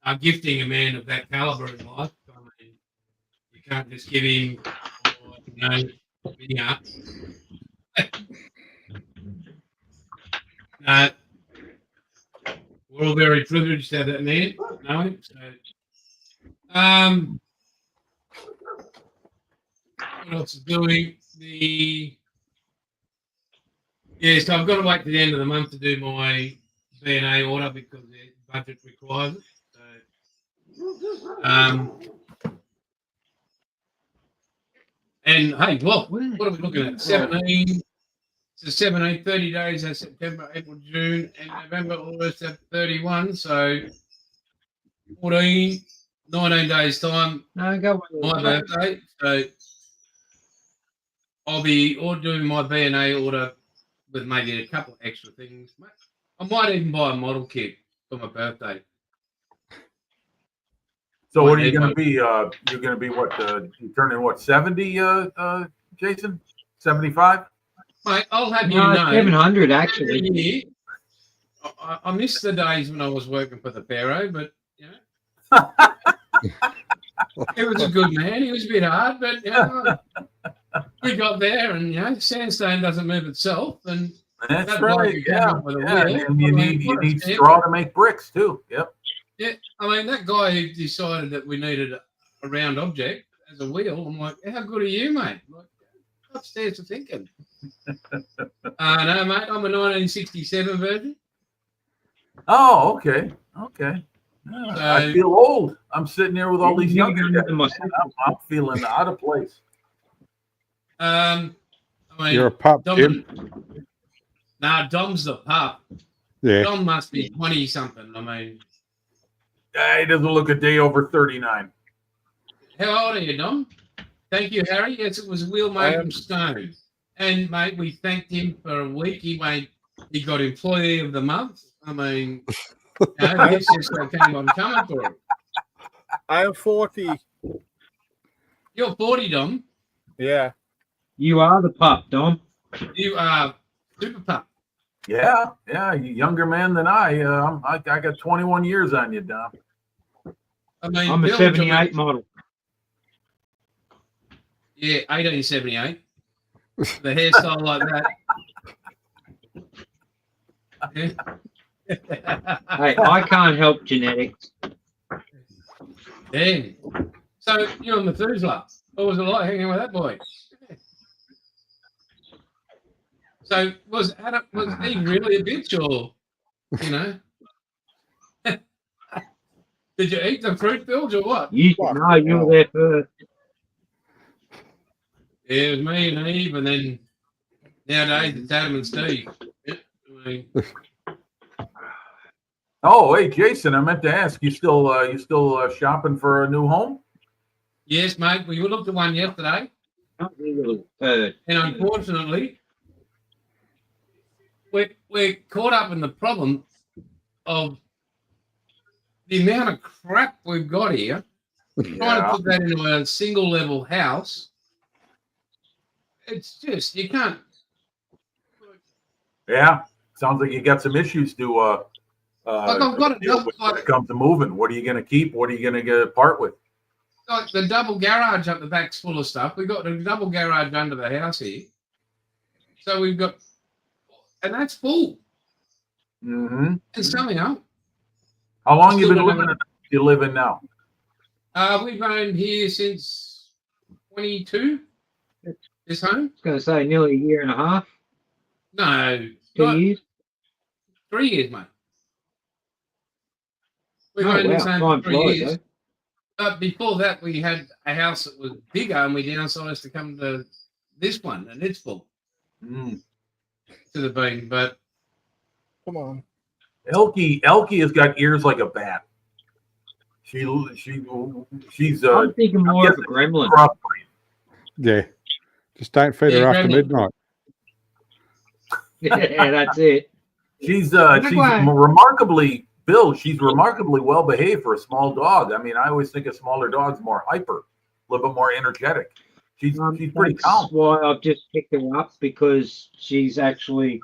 are gifting a man of that caliber in life. I mean, you can't just give him, mini art. We're all very privileged to have that man. No, so, what else is doing? So I've got to wait to the end of the month to do my B&A order because the budget requires it. So, and hey, well, what are we looking at? 17. So 17, 30 days. That's September, April, June, and November. Almost at 31. So 14, 19 days time. No, go with My birthday. So I'll be doing my B&A order with maybe a couple of extra things. I might even buy a model kit for my birthday. So what are you going to be? You're going to be what? You turning what? 70, Jason? 75? Mate, I'll have you No, know. 700 actually. I miss the days when I was working for the Pharaoh, but you know, he was a good man. He was a bit hard, but you know, we got there, and you know, sandstone doesn't move itself, and That's that right. Yeah, and you need straw to make bricks too. Yep. Yeah, I mean that guy who decided that we needed a round object as a wheel. I'm like, how good are you, mate? Like, upstairs to thinking. No, mate, I'm a 1967 version. Oh, okay. Okay. Yeah, So, I feel old. I'm sitting here with all these younger guys. I'm feeling out of place. I mean, You're a pup, Jim. Nah, Dom's the pup. Yeah. Dom must be 20 something. I mean, he doesn't look a day over 39. how old are you, Dom? Thank you, Harry. Yes, it was a wheel made from stone. And mate, we thanked him for a week. He got Employee of the Month. I mean, this just came on coming for him. I am 40. You're 40, Dom. Yeah. You are the pup, Dom. You are super pup. Yeah, you're younger man than I. I got 21 years on you, Dom. I mean, I'm a 78 model. Yeah, 1878. The hairstyle like that. Yeah. Hey, I can't help genetics. Damn. So you're on Methuselah. What was it like hanging with that boy? So was he really a bitch, or you know? Did you eat the fruit bilge or what? You were there first. Yeah, it was me and Eve, and then nowadays it's Adam and Steve. Yeah, I mean, Oh, hey, Jason, I meant to ask, you still shopping for a new home? yes, mate. We looked at one yesterday, and unfortunately, we're caught up in the problem of the amount of crap we've got here. Trying to put that into a single level house. It's just you can't. Yeah, sounds like you got some issues to Like I've got deal with when it comes to moving. What are you going to keep? What are you going to get part with? Like the double garage up the back's full of stuff. We've got a double garage under the house here, so we've got, and that's full. Mm-hmm. And somehow, How long you been living in? You live in now? we've owned here since 22. This home? I was going to say nearly a year and a half. No, 2 years. 3 years, mate. We've Oh, owned this wow. home for Time 3 flies, years. eh? But before that, we had a house that was bigger, and we downsized to come to this one, and it's full Mm. to the bean. But Come on. Elkie has got ears like a bat. She's I'm thinking more of a gremlin. crossbreed. Yeah. Just don't feed her after gremlin. midnight. Yeah, that's it. She's remarkably, Bill, she's remarkably well behaved for a small dog. I mean, I always think a smaller dog's more hyper, a little bit more energetic. She's pretty calm. That's why I've just picked her up, because she's actually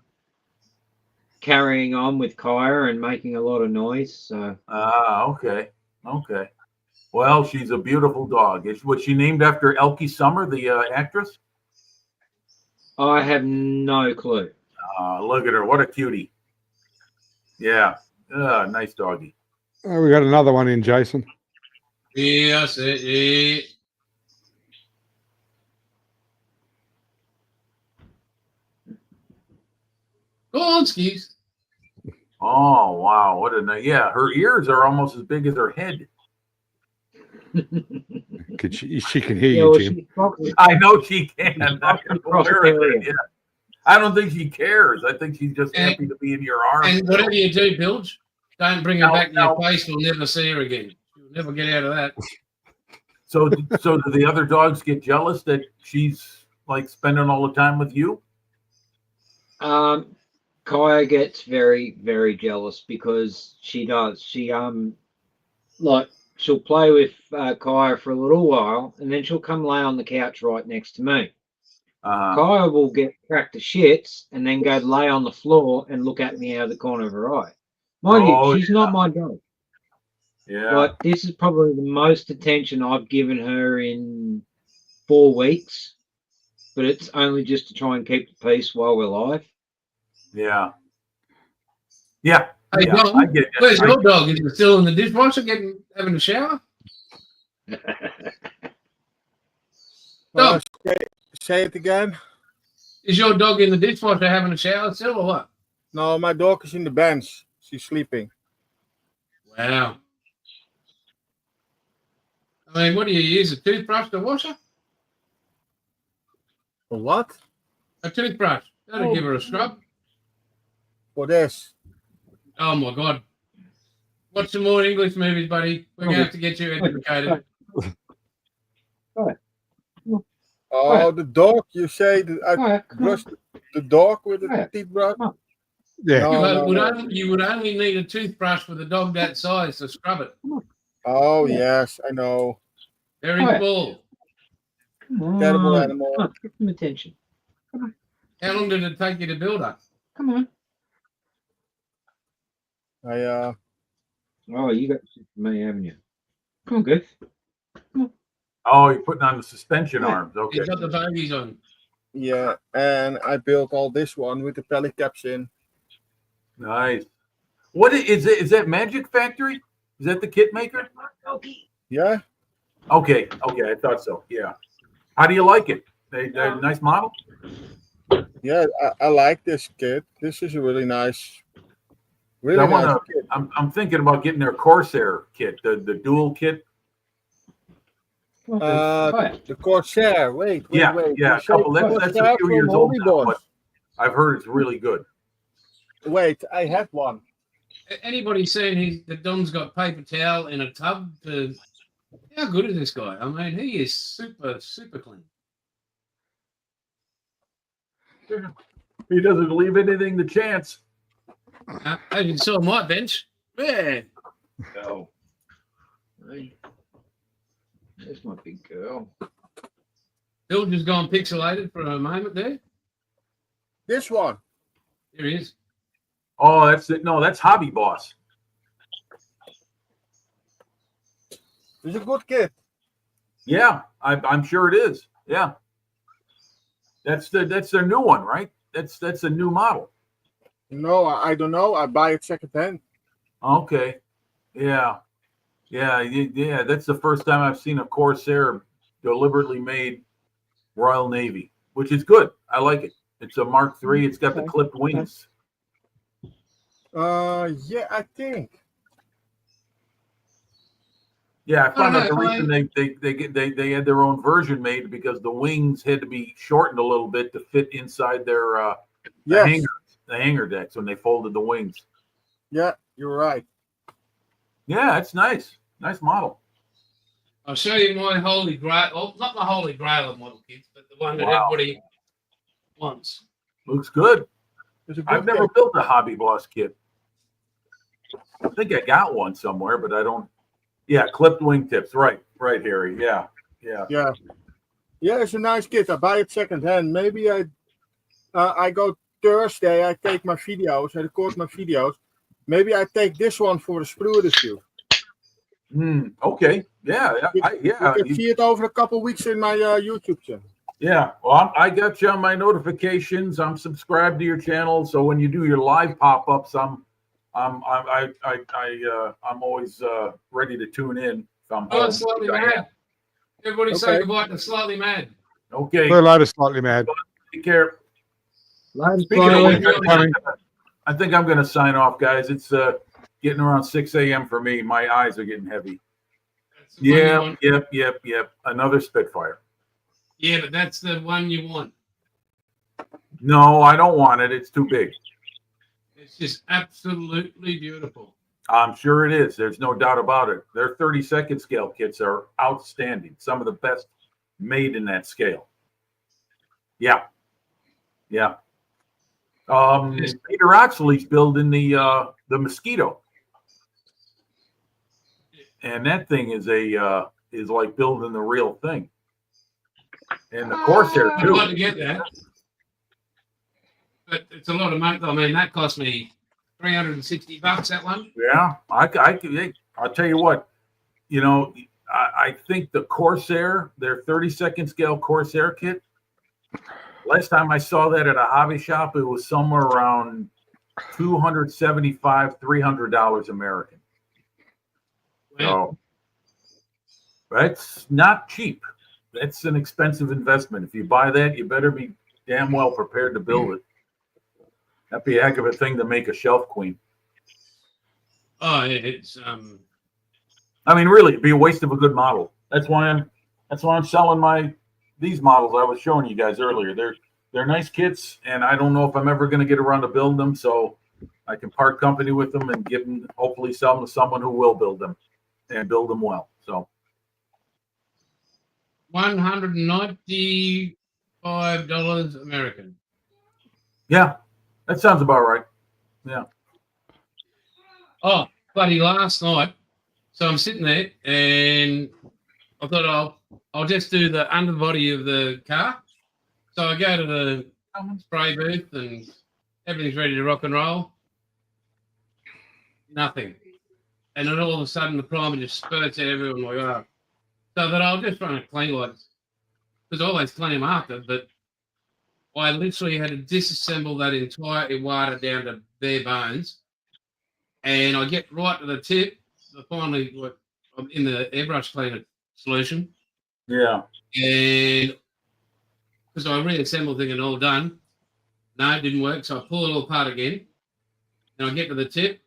carrying on with Kaya and making a lot of noise. So Okay. Well, she's a beautiful dog. Was she named after Elkie Summer, the actress? I have no clue. Look at her. What a cutie. Yeah. Nice doggy. We got another one in, Jason. Yeah, I see it. Yeah. Go on, skis. Oh, wow. What a nice. Yeah, her ears are almost as big as her head. She can hear Yeah, you, well, Jim. she's probably, I know she can. she's I'm probably aware of cross-area. that, yeah. I don't think she cares. I think she's just And- happy to be in your arms. And whatever you do, Bilge, don't bring her No, back in no. your face. We'll never see her again. She'll never get out of that. So do the other dogs get jealous that she's like spending all the time with you? Kaya gets very, very jealous because she does. Like she'll play with Kaya for a little while, and then she'll come lay on the couch right next to me. Kaya will get cracked to shits and then go lay on the floor and look at me out of the corner of her eye. Mind Oh, you, she's not my dog. Yeah. Like this is probably the most attention I've given her in 4 weeks, but it's only just to try and keep the peace while we're live. Yeah. Yeah. Hey, Yeah, Dom, I get it. where's your dog? Is it still in the dishwasher having a shower? Well, say it again. Is your dog in the dishwasher having a shower still or what? No, my dog is in the bench. She's sleeping. Wow. I mean, what do you use? A toothbrush to wash her? For what? A toothbrush. That'll give her a scrub. For this. Oh my God. Watch some more English movies, buddy. We're going to have to get you educated. Oh, the dog. You say that I Kaya, come on. brush the dog with a Kaya, teeth brush? come on. Yeah. No, You would only need a toothbrush with a dog that size to scrub it. Oh, yes, I know. Very Kaya. small. Come on. Terrible animal. Come on, get some attention. How long did it take you to build her? Come on. Oh, you got shit for me, haven't you? Come on, Goof. Oh, you're putting on the suspension arms. Okay. You've got the babies on. Yeah, and I built all this one with the pellet caps in. Nice. What is it? Is that Magic Factory? Is that the kit maker? Yeah, Okay. Okay. I thought so. Yeah. How do you like it? They nice model? yeah, I like this kit. This is a really nice, I really wanna- nice kit. I'm thinking about getting their Corsair kit, the dual kit. The Corsair. Wait. Yeah. You A say couple. That's a Corsair few from years old Hobby now, Boss. but I've heard it's really good. Wait, I have one. Anybody seen that Don's got paper towel in a tub? How good is this guy? I mean, he is super, super clean. He doesn't leave anything to chance. As you saw my bench. Yeah. Go. Hey. There's my big girl. Bill just gone pixelated for a moment there. This one. Here he is. Oh, that's it. No, that's Hobby Boss. It's a good kit. Yeah, I'm sure it is. Yeah. That's their new one, right? That's a new model. No, I don't know. I buy it secondhand. Okay. Yeah. That's the first time I've seen a Corsair deliberately made Royal Navy, which is good. I like it. It's a Mark III. It's got the clipped wings. Yeah, I think. Yeah, I found out the no, reason they had their own version made because the wings had to be shortened a little bit to fit inside their Yes. the hanger decks when they folded the wings. Yeah, you're right. Yeah, it's nice. Nice model. I'll show you my holy grail. Well, not my holy grail of model kits, but the one that Wow. everybody wants. Looks good. It's a good I've never kit. built a Hobby Boss kit. I think I got one somewhere, but I don't. Yeah, clipped wingtips. Right, Harry. Yeah. Yeah, it's a nice kit. I buy it secondhand. Maybe I go Thursday. I take my videos. I record my videos. Maybe I take this one for the sprue shoot. Okay. Yeah. You can see it over a couple weeks in my YouTube channel. Yeah. Well, I got you on my notifications. I'm subscribed to your channel, so when you do your live pop-ups, I'm I'm always ready to tune in if I'm Oh, home. slightly I am. mad. Everybody say Okay. goodbye to slightly mad. Okay, Say hello to Slightly Mad. take care. Later, Speaking of Smiley. which, Coming. I think I'm going to sign off, guys. It's getting around 6 a.m. for me. My eyes are getting heavy. That's the one you want. Yep. Another Spitfire. Yeah, but that's the one you want. No, I don't want it. It's too big. It's just absolutely beautiful. I'm sure it is. There's no doubt about it. Their 32nd scale kits are outstanding. Some of the best made in that scale. Yeah. Yes. Peter Oxley's building the Mosquito, and that thing is is like building the real thing. And the Corsair I'd like to too. get that, but it's a lot of money. I mean, that cost me $360. That one. Yeah, I'll tell you what. You know, I think the Corsair, their 32nd scale Corsair kit. Last time I saw that at a hobby shop, it was somewhere around $275, $300 American. Wow. So that's not cheap. That's an expensive investment. If you buy that, you better be damn well prepared to build it. That'd be a heck of a thing to make a shelf queen. Oh, it's I mean, really, it'd be a waste of a good model. That's why I'm selling these models I was showing you guys earlier. They're nice kits, and I don't know if I'm ever going to get around to build them, so I can part company with them and hopefully sell them to someone who will build them and build them well. So $195 American. yeah, that sounds about right. Yeah. Oh, buddy, last night. So I'm sitting there, and I thought I'll just do the underbody of the car. So I go to the spray booth, and everything's ready to rock and roll. Nothing. And then all of a sudden, the primer just spurts out everywhere. I'm like, oh. So that I'll just run a clean lights, because I always clean them after. But I literally had to disassemble that entire Iwata down to bare bones. And I get right to the tip. Finally, I'm in the airbrush cleaner solution. Yeah. And because I reassembled thing and all done, no, it didn't work. So I pull it all apart again. And I get to the tip,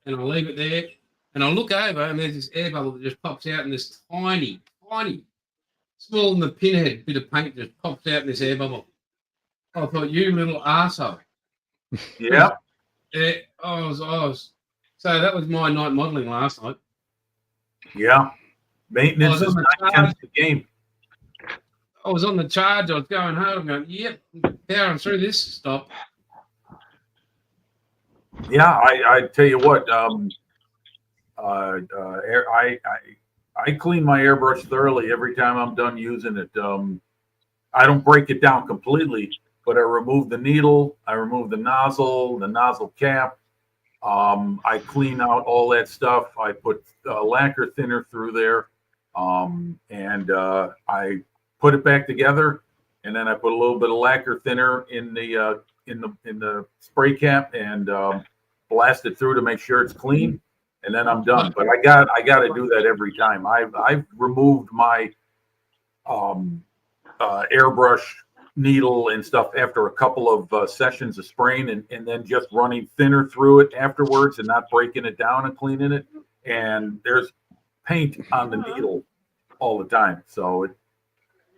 and I leave it there. And I look over, and there's this air bubble that just pops out, and this tiny, smaller than the pinhead bit of paint just pops out in this air bubble. I thought, you little arsehole. Yeah. I was. So that was my night modelling last night. Yeah. Maintenance is 9/10 of the game. I was on the charge. I was going home. I'm going, yep, powering through this. Stop. Yeah, I tell you what. I clean my airbrush thoroughly every time I'm done using it. I don't break it down completely, but I remove the needle, I remove the nozzle cap. I clean out all that stuff. I put lacquer thinner through there, and I put it back together, and then I put a little bit of lacquer thinner in the spray cap and blast it through to make sure it's clean, and then I'm done. But I got to do that every time. I've removed my airbrush needle and stuff after a couple of sessions of spraying, and then just running thinner through it afterwards and not breaking it down and cleaning it. And there's paint on the needle all the time, so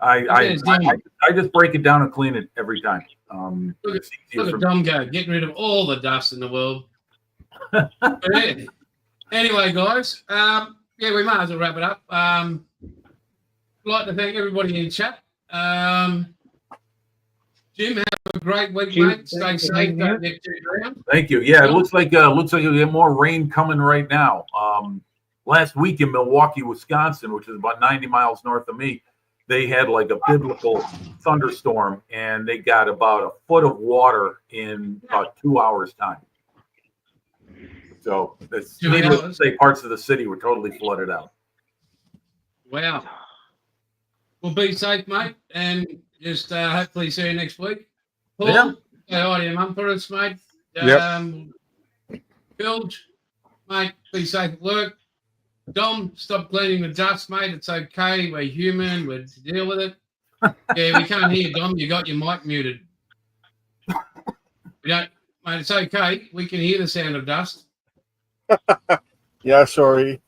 I just break it down and clean it every time. Look at Dom go, getting rid of all the dust in the world. Anyway, guys, we might as well wrap it up. I'd like to thank everybody in chat. Jim, have a great week, Jim, mate. Stay safe. Don't get too drowned. Thank you. Yeah, it looks like you'll get more rain coming right now. Last week in Milwaukee, Wisconsin, which is about 90 miles north of me, they had like a biblical thunderstorm, and they got about a foot of water in about 2 hours' time. So it's needless to say, parts of the city were totally flooded out. Wow. Well, be safe, mate, and just hopefully see you next week. Paul, Yeah. say hi to your mum for us, mate. Yep. Bilge, mate, be safe at work. Dom, stop cleaning the dust, mate. It's okay. We're human. We're to deal with it. Yeah, we can't hear, Dom. You got your mic muted. We don't, mate, it's okay. We can hear the sound of dust. Yeah, sorry.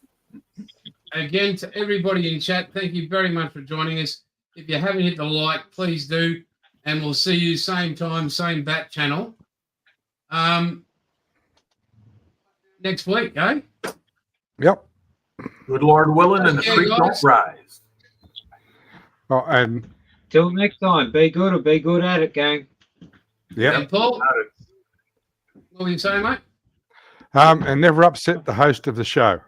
Again, to everybody in chat, thank you very much for joining us. If you haven't hit the like, please do. And we'll see you same time, same bat channel. Next week, eh? Yep. Good Lord willing, and the Yeah, creek don't guys. rise. Oh, and Till next time, be good or be good at it, gang. yeah, And Paul, what were you saying, mate? and never upset the host of the show.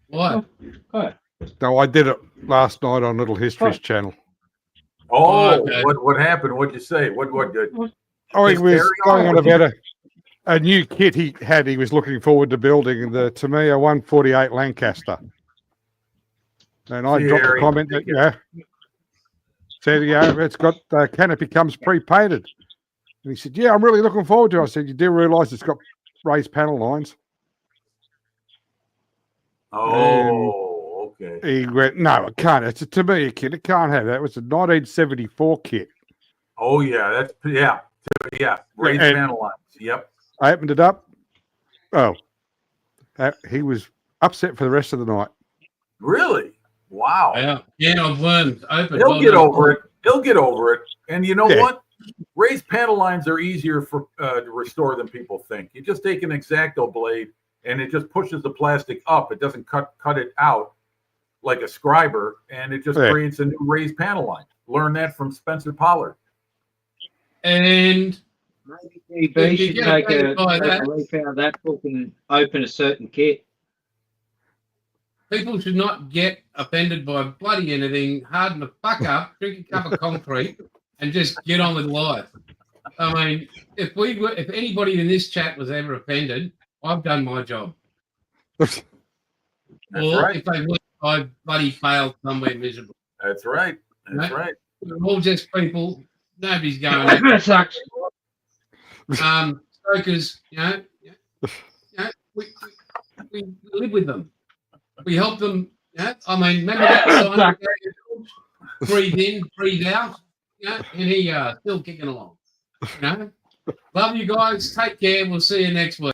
What? Oh, No, I did it last night on Little History's channel. Oh, Okay. what happened? What'd you say? What good? Oh, he Just was carry going on. on about a new kit he had. He was looking forward to building the Tamiya 148 Lancaster. And I dropped a Jerry, comment that, said, it's got canopy comes pre-painted. And he said, yeah, I'm really looking forward to it. I said, you do realise it's got raised panel lines? Oh, okay. He went, no, it can't. It's a Tamiya kit. It can't have that. It was a 1974 kit. Oh yeah, yeah. Raised And- panel lines. Yep. I opened it up. Oh, he was upset for the rest of the night. Really? Wow. Yeah, I've learned. Open. He'll get over it. He'll get over it. And you know Yeah. what? Raised panel lines are easier for to restore than people think. You just take an X-Acto blade and it just pushes the plastic up. It doesn't cut it out like a scriber, and it just creates a new raised panel line. Learn that from Spencer Pollard. And maybe If DB you should get take offended by a that- leaf out of that book and open a certain kit. people should not get offended by bloody anything. Harden the fuck up, drink a cup of concrete, and just get on with life. I mean, if anybody in this chat was ever offended, I've done my job. That's Or right. if they would, I bloody failed somewhere miserable. That's right. That's No. right. We're all just people. Nobody's going. That sucks. Stokers, we live with them. We help them. I mean, remember that sign? Breathe in, breathe out. And he still kicking along. Love you guys. Take care. We'll see you next week.